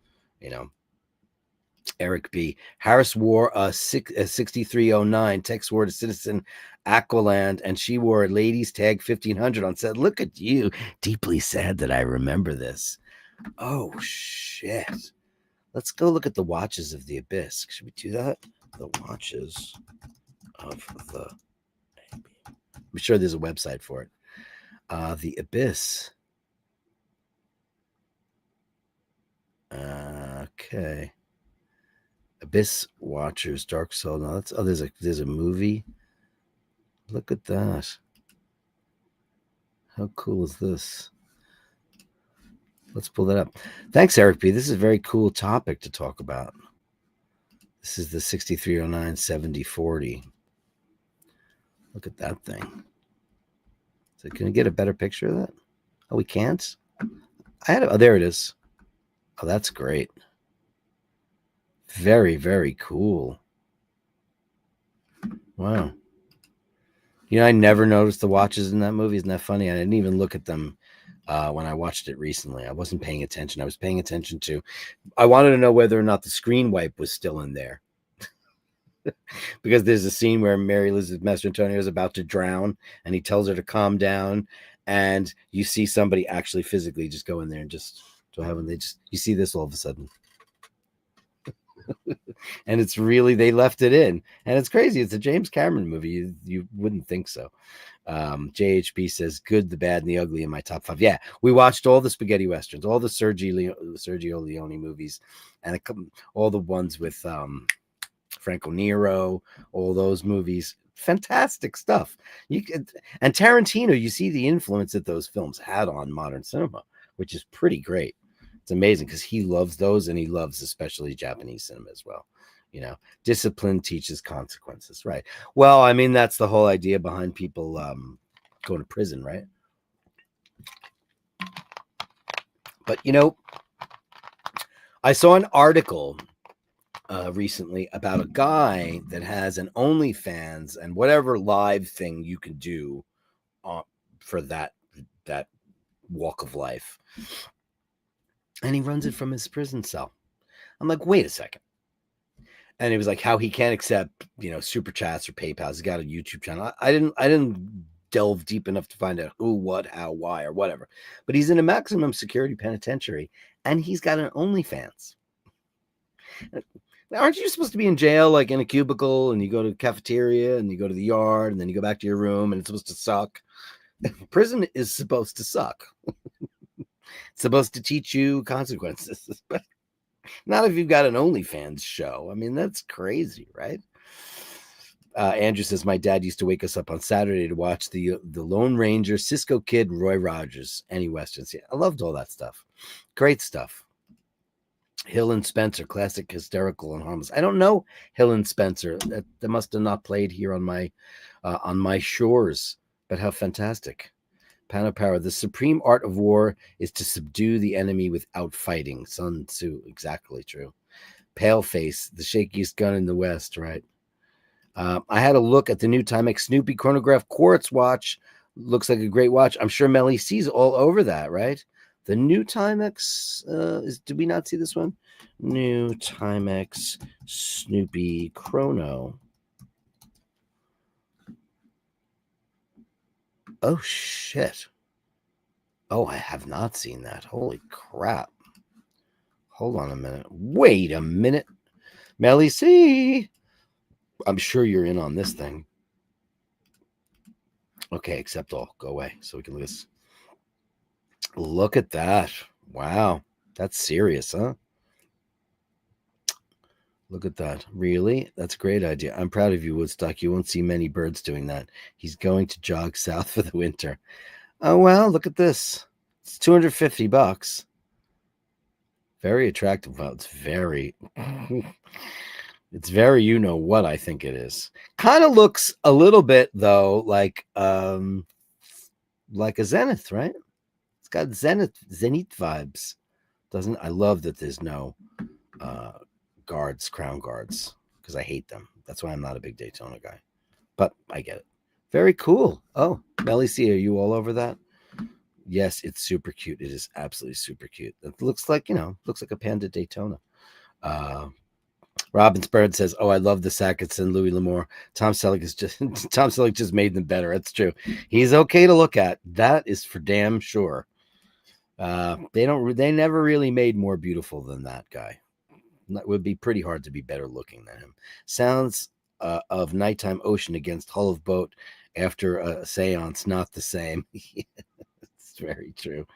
Eric B. Harris wore a 6309 Tex wore to Citizen Aqualand, and she wore a ladies tag 1500 on set. Look at you. Deeply sad that I remember this. Oh shit. Let's go look at the watches of the Abyss. Should we do that? The watches of the... I'm sure there's a website for it. The Abyss. Okay. Abyss Watchers, Dark Soul. No, there's a movie. Look at that. How cool is this? Let's pull that up. Thanks, Eric B. This is a very cool topic to talk about. This is the 6309 7040. Look at that thing. So can we get a better picture of that? Oh, we can't? Oh, there it is. Oh, that's great. Very, very cool. Wow. I never noticed the watches in that movie. Isn't that funny? I didn't even look at them when I watched it recently. I wasn't paying attention. I was paying attention to... I wanted to know whether or not the screen wipe was still in there. Because there's a scene where Mary Elizabeth Mastrantonio is about to drown, and he tells her to calm down, and you see somebody actually physically just go in there and just to heaven. You see this all of a sudden. And it's really, they left it in, and it's crazy. It's a James Cameron movie. You wouldn't think so. JHB says good, the bad, and the ugly in my top 5. Yeah, we watched all the spaghetti westerns, all the Sergio Leone movies, and all the ones with Franco Nero, all those movies. Fantastic stuff. And Tarantino, you see the influence that those films had on modern cinema, which is pretty great. It's amazing because he loves those, and he loves especially Japanese cinema as well. Discipline teaches consequences, right? Well, I mean, that's the whole idea behind people going to prison, right? But, I saw an article recently about a guy that has an OnlyFans and whatever live thing you can do for that walk of life. And he runs it from his prison cell. I'm like, wait a second. And it was like how he can't accept, super chats or PayPal. He's got a YouTube channel. I didn't delve deep enough to find out who, what, how, why, or whatever. But he's in a maximum security penitentiary, and he's got an OnlyFans. Aren't you supposed to be in jail, like in a cubicle, and you go to the cafeteria, and you go to the yard, and then you go back to your room, and it's supposed to suck? Prison is supposed to suck. It's supposed to teach you consequences, but not if you've got an OnlyFans show. I mean, that's crazy, right? Andrew says, my dad used to wake us up on Saturday to watch the Lone Ranger, Cisco Kid, Roy Rogers, any westerns. Yeah, I loved all that stuff. Great stuff. Hill and Spencer, classic, hysterical, and harmless. I don't know Hill and Spencer. That must have not played here on my shores, but how fantastic. Power, the supreme art of war is to subdue the enemy without fighting. Sun Tzu, exactly true. Paleface, the shakiest gun in the West, right? I had a look at the new Timex Snoopy chronograph quartz watch. Looks like a great watch. I'm sure Melly sees all over that, right? The new Timex, did we not see this one? New Timex Snoopy chrono. Oh, shit. Oh, I have not seen that. Holy crap. Hold on a minute. Wait a minute. Melly C. I'm sure you're in on this thing. Okay, accept all. Go away so we can look at this. Look at that. Wow. That's serious, huh? Look at that. Really? That's a great idea. I'm proud of you, Woodstock. You won't see many birds doing that. He's going to jog south for the winter. Oh, well, look at this. It's $250. Very attractive. Well, it's very, you know what I think it is. Kind of looks a little bit, though, like a Zenith, right? It's got Zenith vibes. Doesn't I love that there's no crown guards, because I hate them. That's why I'm not a big Daytona guy, but I get it. Very cool. Oh, Melly C, are you all over that? Yes, it's super cute. It is absolutely super cute. It looks like, looks like a Panda Daytona. Robin Bird says, oh, I love the Sacketts and Louis L'Amour. Tom Selleck just made them better. That's true. He's okay to look at. That is for damn sure. They never really made more beautiful than that guy. It would be pretty hard to be better looking than him. Sounds of nighttime ocean against hull of boat after a seance, not the same. It's very true.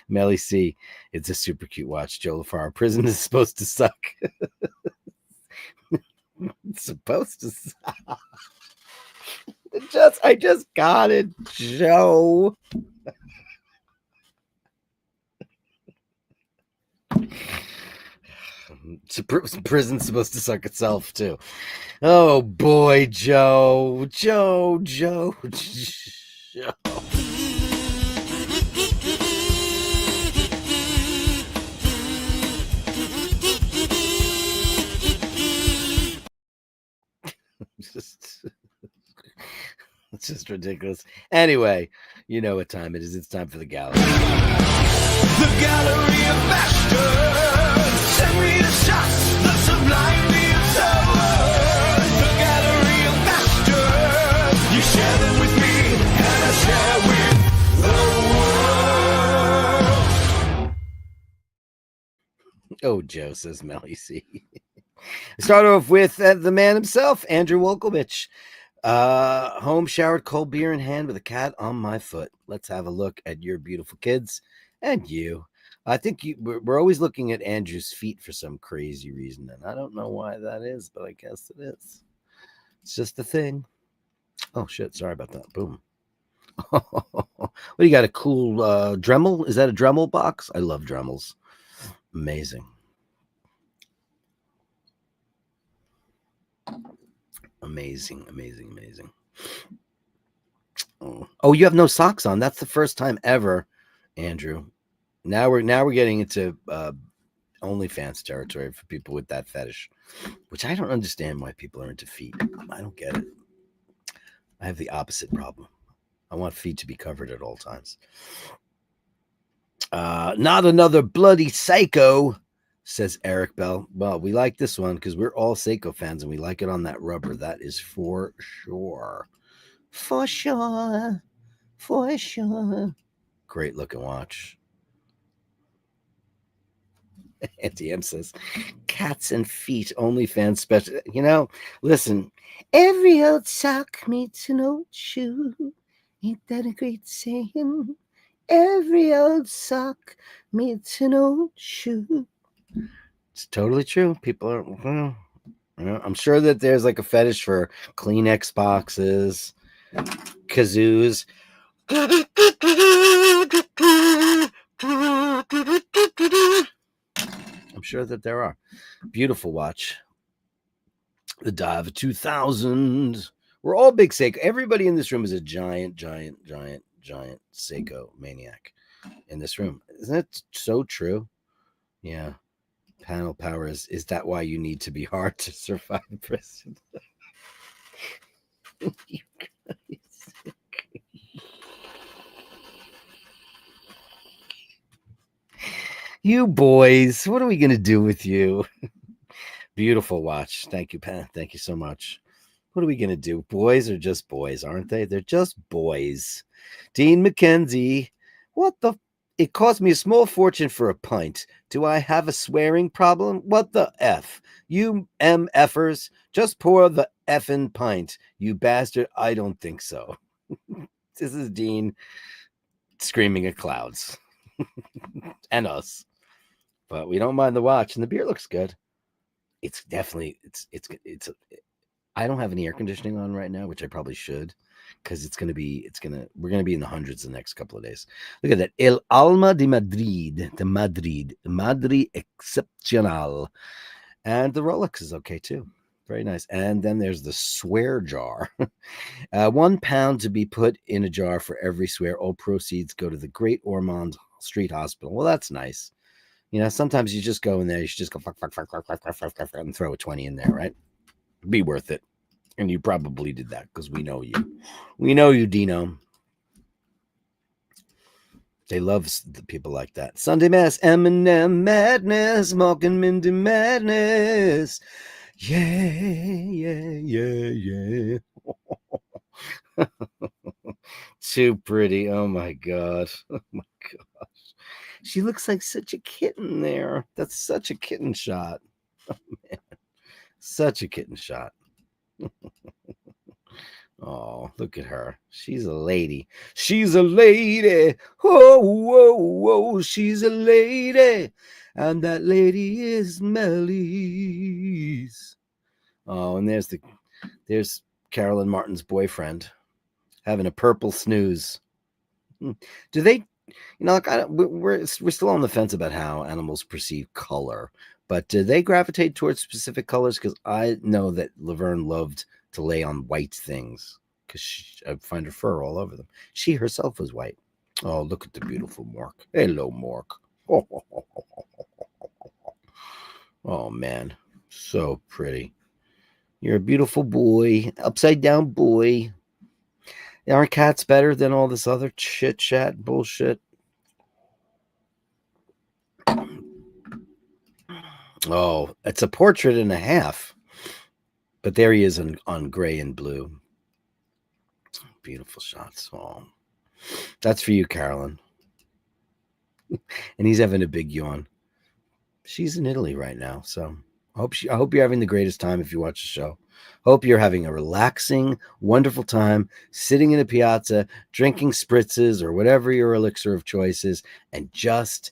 Melly C, it's a super cute watch. Joe LaFaro, prison is supposed to suck. It's supposed to suck. I just got it, Joe. Prison's supposed to suck itself too. Oh boy, Joe. It's just ridiculous. Anyway, you know what time it is. It's time for the gallery. The Gallery of Bashtards. Send me the shots, the sublime, the absurd. The Oh, Joe, says Melly C. Start off with the man himself, Andrew Wolkovich. Home showered, cold beer in hand with a cat on my foot. Let's have a look at your beautiful kids and you. I think we're always looking at Andrew's feet for some crazy reason, and I don't know why that is, but I guess it is. It's just a thing. Oh, shit. Sorry about that. Boom. What do you got? A cool Dremel? Is that a Dremel box? I love Dremels. Amazing. Amazing. Oh, you have no socks on. That's the first time ever, Andrew. Now we're getting into OnlyFans territory for people with that fetish, which I don't understand why people are into feet. I don't get it. I have the opposite problem. I want feet to be covered at all times. Not another bloody psycho, says Eric Bell. Well, we like this one because we're all Seiko fans and we like it on that rubber. That is for sure. For sure. For sure. Great looking watch. Auntie M says, cats and feet, OnlyFans special. You know, listen, every old sock meets an old shoe. Ain't that a great saying? Every old sock meets an old shoe. It's totally true. People are, well, you know, I'm sure that there's like a fetish for Kleenex boxes, kazoos. I'm sure that there are. Beautiful watch. The Dive 2000. We're all big Seiko. Everybody in this room is a giant Seiko maniac in this room. Isn't that so true? Yeah. Panel power is that why you need to be hard to survive prison? You guys. You boys, what are we gonna do with you? Beautiful watch. Thank you, Pat. Thank you so much. What are we gonna do? Boys are just boys, aren't they? They're just boys. Dean McKenzie, what the? It cost me a small fortune for a pint. Do I have a swearing problem? What the F? You MFers, just pour the effing pint. You bastard. I don't think so. This is Dean screaming at clouds and us. But we don't mind the watch, and the beer looks good. It's definitely it's I don't have any air conditioning on right now, which I probably should, because we're gonna be in the hundreds the next couple of days. Look at that. El Alma de Madrid, Madrid Excepcional. And the Rolex is okay too. Very nice. And then there's the swear jar. 1 pound to be put in a jar for every swear. All proceeds go to the Great Ormond Street Hospital. Well, that's nice. You know, sometimes you just go in there, you should just go fuck, and throw a 20 in there, right? Be worth it. And you probably did that because we know you. We know you, Dino. They love the people like that. Sunday Mass, Eminem Madness, Malkin Mindy Madness. Yeah. Too pretty. Oh my God. Oh my gosh. She looks like such a kitten there. That's such a kitten shot. Oh, man. Such a kitten shot. Oh, look at her. She's a lady. She's a lady. Whoa. She's a lady. And that lady is Melly's. Oh, and there's Carolyn Martin's boyfriend having a purple snooze. Do they, like we're still on the fence about how animals perceive color, but do they gravitate towards specific colors? Because I know that Laverne loved to lay on white things because I find her fur all over them. She herself was white. Oh, look at the beautiful Mork. Hello, Mork. Oh man, so pretty. You're a beautiful boy, upside down boy. Aren't cats better than all this other chit chat bullshit? Oh, it's a portrait and a half. But there he is on gray and blue. Beautiful shots. Oh, that's for you, Carolyn. And he's having a big yawn. She's in Italy right now, so I hope you're having the greatest time if you watch the show. Hope you're having a relaxing, wonderful time sitting in a piazza, drinking spritzes or whatever your elixir of choice is, and just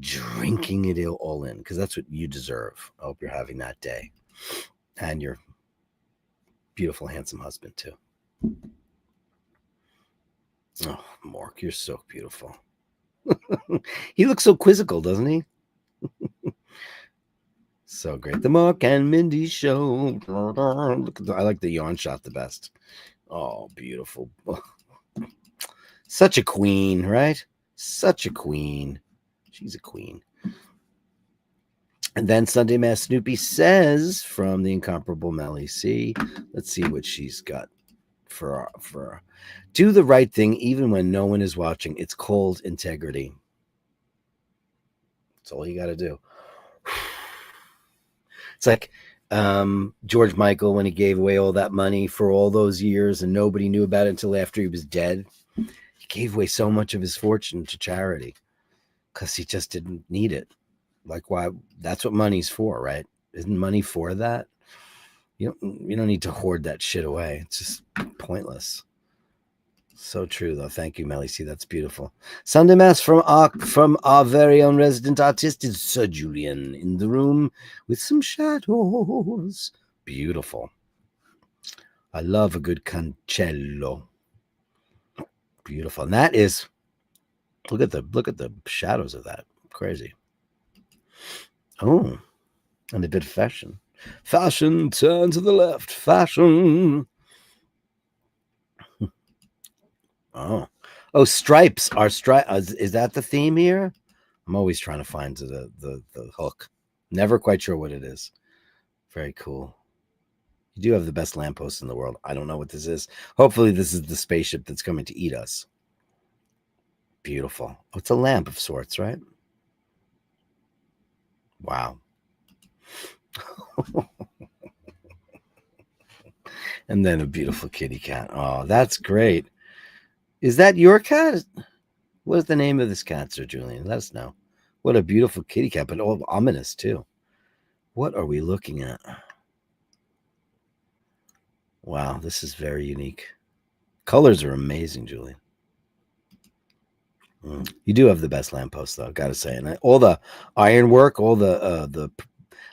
drinking it all in, because that's what you deserve. I hope you're having that day, and your beautiful, handsome husband too. Oh, Mark, you're so beautiful. He looks so quizzical, doesn't he? So great. The Mark and Mindy Show. Look at I like the yawn shot the best. Oh, beautiful. Such a queen, right? Such a queen. She's a queen. And then Sunday Mass Snoopy says from the incomparable Melly C. Let's see what she's got for do the right thing even when no one is watching. It's called integrity. That's all you got to do. It's like George Michael when he gave away all that money for all those years and nobody knew about it until after he was dead. He gave away so much of his fortune to charity because he just didn't need it. Like, why? That's what money's for, right? Isn't money for that? You don't need to hoard that shit away. It's just pointless. So true, though. Thank you, Melly. See, that's beautiful. Sunday Mass from our very own resident artist is Sir Julian in the room with some shadows. Beautiful. I love a good cancello. Beautiful. And that is look at the shadows of that. Crazy. Oh, and a bit of fashion. Fashion, turn to the left. Fashion. Oh, stripes are is that the theme here? I'm always trying to find the hook. Never quite sure what it is. Very cool. You do have the best lamppost in the world. I don't know what this is. Hopefully this is the spaceship that's coming to eat us. Beautiful. Oh, it's a lamp of sorts, right? Wow. And then a beautiful kitty cat. Oh, that's great. Is that your cat? What is the name of this cat, Sir Julian? Let us know. What a beautiful kitty cat, but all ominous too. What are we looking at? Wow, this is very unique. Colors are amazing, Julian. You do have the best lamppost, though, gotta say. And all the ironwork, all the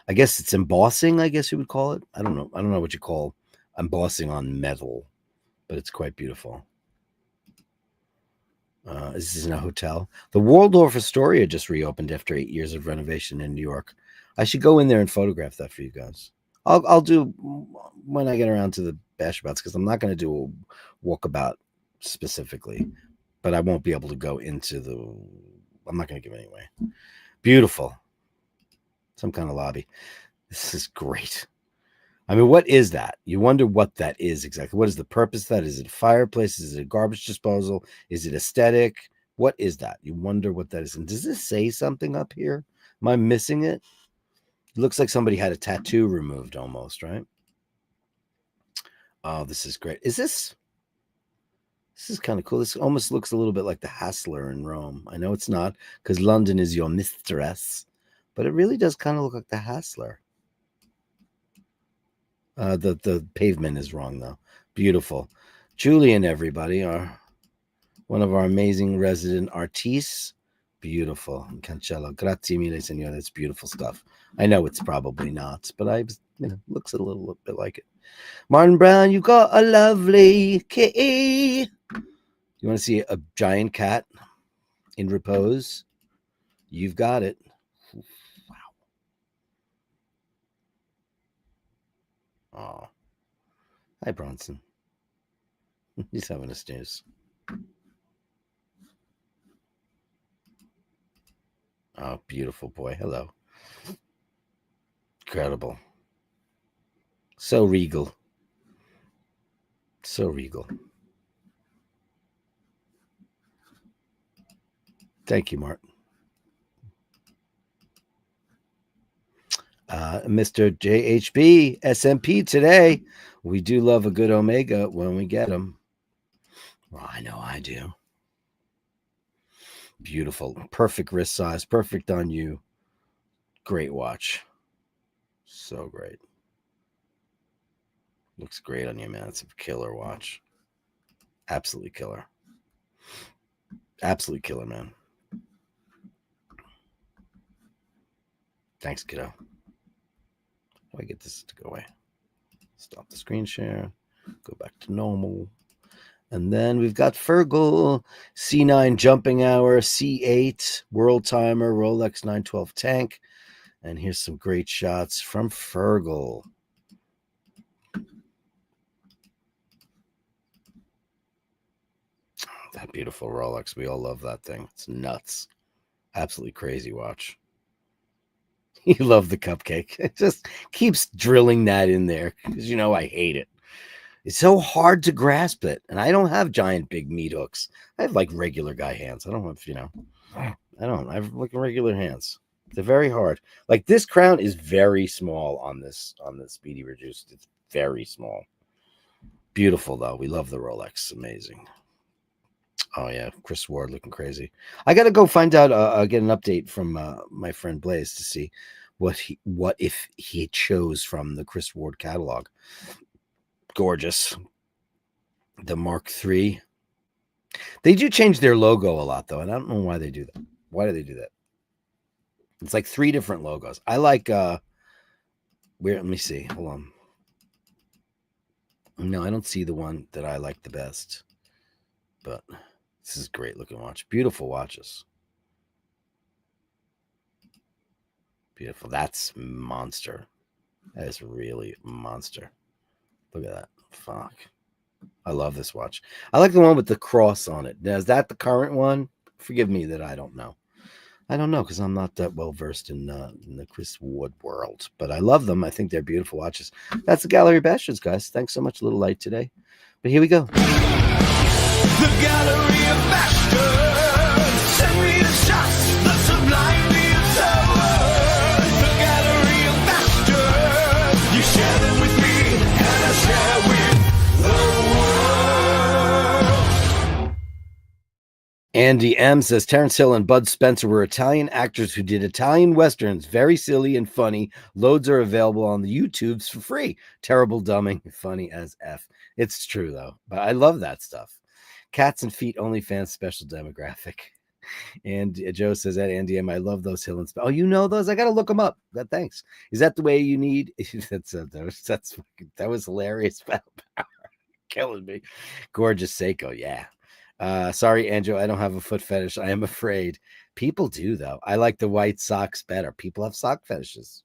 I guess it's embossing, I guess you would call it. I don't know what you call embossing on metal, but it's quite beautiful. This is in a hotel. The Waldorf Astoria just reopened after 8 years of renovation in New York. I should go in there and photograph that for you guys. I'll do when I get around to the Bashbouts, because I'm not going to do a walkabout specifically, but I won't be able to go into the. I'm not going to give it anyway. Beautiful. Some kind of lobby. This is great. I mean, what is that? You wonder what that is exactly. What is the purpose of that? Is it a fireplace? Is it a garbage disposal? Is it aesthetic? What is that? You wonder what that is. And does this say something up here? Am I missing it? It looks like somebody had a tattoo removed almost, right? Oh, this is great. This is kind of cool. This almost looks a little bit like the Hassler in Rome. I know it's not, because London is your mistress, but it really does kind of look like the Hassler. The pavement is wrong, though. Beautiful. Julian, everybody, one of our amazing resident artistes. Beautiful. Cancello. Grazie mille, signore. That's beautiful stuff. I know it's probably not, but looks a little bit like it. Martin Brown, you got a lovely kitty. You want to see a giant cat in repose? You've got it. Wow. Oh. Hi, Bronson. He's having a snooze. Oh, beautiful boy. Hello. Incredible. So regal. So regal. Thank you, Mark. Mr. JHB SMP today. We do love a good Omega when we get them. Well, I know I do. Beautiful. Perfect wrist size. Perfect on you. Great watch. So great. Looks great on you, man. It's a killer watch. Absolutely killer. Absolutely killer, man. Thanks, kiddo. How do I get this to go away? Stop the screen share. Go back to normal. And then we've got Fergal, C9 jumping hour, C8 world timer, Rolex 912 tank. And here's some great shots from Fergal. That beautiful Rolex. We all love that thing. It's nuts. Absolutely crazy watch. You love the cupcake. It just keeps drilling that in there because I hate it. It's so hard to grasp it. And I don't have giant big meat hooks. I have like regular guy hands. I don't have, I have like regular hands. They're very hard. Like this crown is very small on this Speedy Reduced. It's very small. Beautiful though. We love the Rolex. Amazing. Oh yeah, Chris Ward looking crazy. I got to go find out, get an update from my friend Blaze to see what if he chose from the Chris Ward catalog. Gorgeous. The Mark III. They do change their logo a lot though, and I don't know why they do that. Why do they do that? It's like 3 different logos. I like let me see. Hold on. No, I don't see the one that I like the best. But this is a great looking watch. Beautiful watches. Beautiful. That's monster. That is really monster. Look at that. Fuck. I love this watch. I like the one with the cross on it. Now, is that the current one? Forgive me that I don't know. I don't know because I'm not that well versed in the Chris Ward world. But I love them. I think they're beautiful watches. That's the Gallery of Bashtards, guys. Thanks so much. A little light today. But here we go. The Gallery of Bashtards. Send me the shots, the sublime, the absurd. The Gallery of Bashtards. You share them with me, and I share with the world. Andy M says Terrence Hill and Bud Spencer were Italian actors who did Italian westerns. Very silly and funny. Loads are available on the YouTubes for free. Terrible dumbing, funny as F. It's true though, but I love that stuff. Cats and Feet OnlyFans special demographic. And Joe says that Andy M, I love those Hill and Spencer. Oh, you know those? I gotta look them up. Thanks. Is that the way you need? That was hilarious. Killing me. Gorgeous Seiko, yeah. Sorry, Andrew, I don't have a foot fetish. I am afraid. People do, though. I like the white socks better. People have sock fetishes.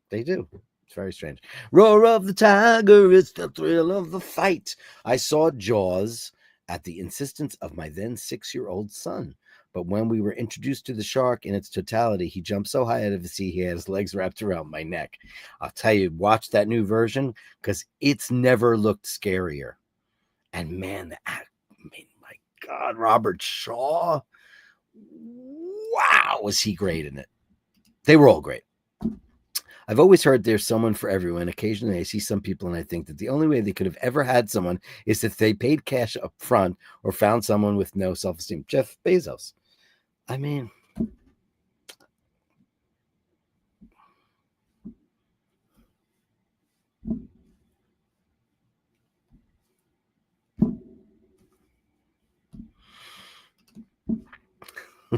They do. It's very strange. Roar of the tiger, it's the thrill of the fight. I saw Jaws at the insistence of my then 6-year-old son. But when we were introduced to the shark in its totality, he jumped so high out of the sea, he had his legs wrapped around my neck. I'll tell you, watch that new version because it's never looked scarier. And man, my God, Robert Shaw. Wow, was he great in it. They were all great. I've always heard there's someone for everyone. Occasionally I see some people and I think that the only way they could have ever had someone is if they paid cash up front or found someone with no self-esteem. Jeff Bezos. I mean,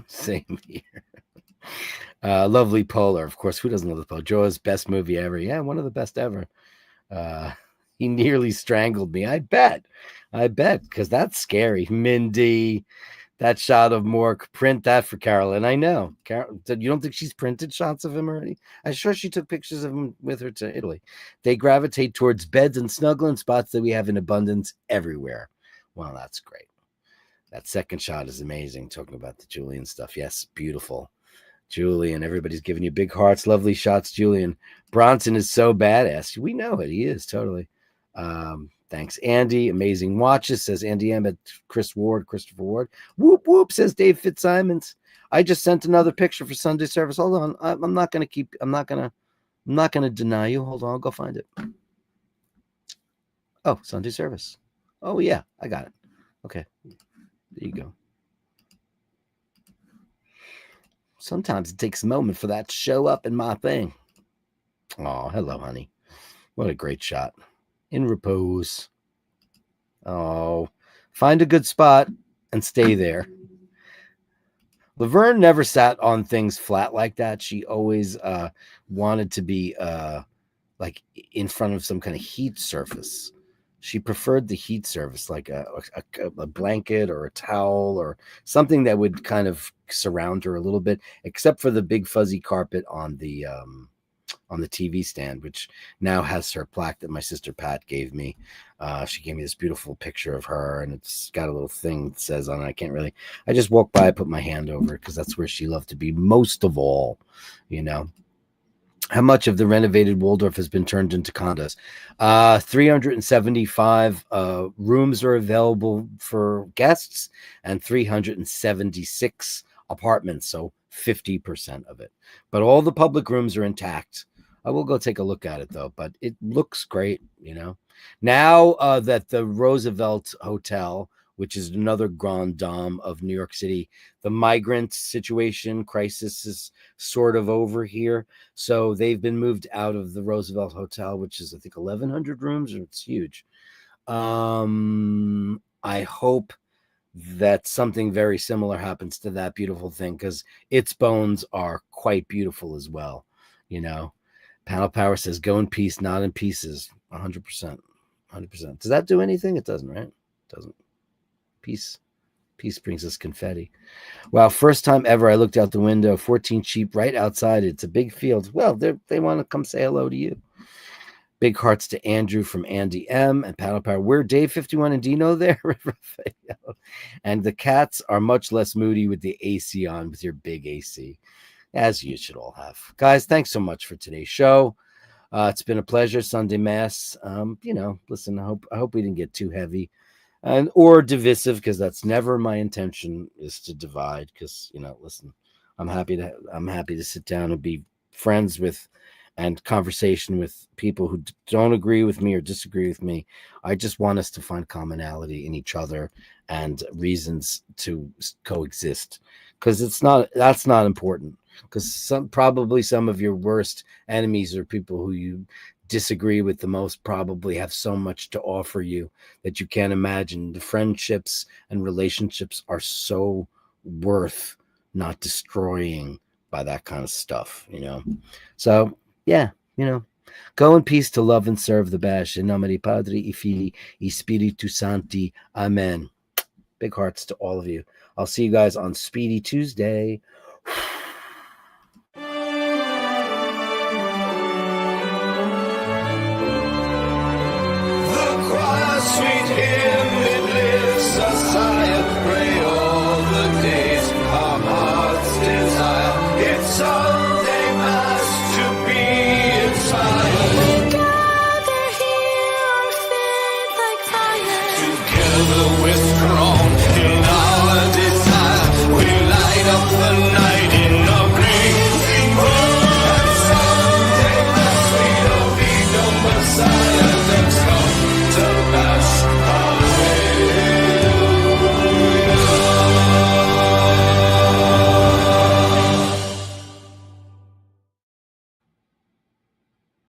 same here. Lovely Polar. Of course, who doesn't love the Polar? Joe's best movie ever. Yeah, one of the best ever. He nearly strangled me. I bet, because that's scary. Mindy, that shot of Mork. Print that for Carolyn. I know. Carol, you don't think she's printed shots of him already? I'm sure she took pictures of him with her to Italy. They gravitate towards beds and snuggling spots that we have in abundance everywhere. Well, that's great. That second shot is amazing. Talking about the Julian stuff. Yes, beautiful. Julian, everybody's giving you big hearts. Lovely shots, Julian. Bronson is so badass. We know it. He is totally. Thanks, Andy. Amazing watches, says Andy M. at Christopher Ward. Whoop, whoop, says Dave Fitzsimons. I just sent another picture for Sunday service. Hold on. I'm not going to deny you. Hold on. I'll go find it. Oh, Sunday service. Oh, yeah. I got it. Okay. There you go. Sometimes it takes a moment for that to show up in my thing. Oh, hello, honey. What a great shot. In repose. Oh, find a good spot and stay there. Laverne never sat on things flat like that. She always wanted to be like in front of some kind of heat surface. She preferred the heat surface, like a blanket or a towel or something that would kind of surround her a little bit, except for the big fuzzy carpet on the TV stand, which now has her plaque that my sister Pat gave me. She gave me this beautiful picture of her, and it's got a little thing that says on it. I just walk by, I put my hand over it because that's where she loved to be most of all, you know. How much of the renovated Waldorf has been turned into condos? 375 rooms are available for guests and 376 apartments, so 50% of it. But all the public rooms are intact. I will go take a look at it, though, but it looks great, you know. Now that the Roosevelt Hotel, which is another grand dame of New York City, the migrant situation crisis is sort of over here. So they've been moved out of the Roosevelt Hotel, which is, I think, 1,100 rooms. It's huge. I hope that something very similar happens to that beautiful thing because its bones are quite beautiful as well. You know, Panel Power says, go in peace, not in pieces. 100%. 100%. Does that do anything? It doesn't, right? It doesn't. Peace brings us confetti. Wow, first time ever I looked out the window, 14 sheep right outside. It's a big field. Well, they want to come say hello to you. Big hearts to Andrew from Andy M. and Paddle Power. We're Dave 51 and Dino there. And the cats are much less moody with the AC on, with your big AC, as you should all have. Guys, thanks so much for today's show. It's been a pleasure. Sunday Mass. Listen, I hope we didn't get too heavy or divisive, because that's never my intention, is to divide. Because listen, I'm happy to sit down and be friends with and conversation with people who don't agree with me or disagree with me. I just want us to find commonality in each other and reasons to coexist, because that's not important. Because some of your worst enemies are people who you disagree with the most, probably have so much to offer you that you can't imagine. The friendships and relationships are so worth not destroying by that kind of stuff, So yeah, go in peace to love and serve the Bash. In nome di Padri, I Fili, I Spiritu Santi. Amen. Big hearts to all of you. I'll see you guys on Speedy Tuesday.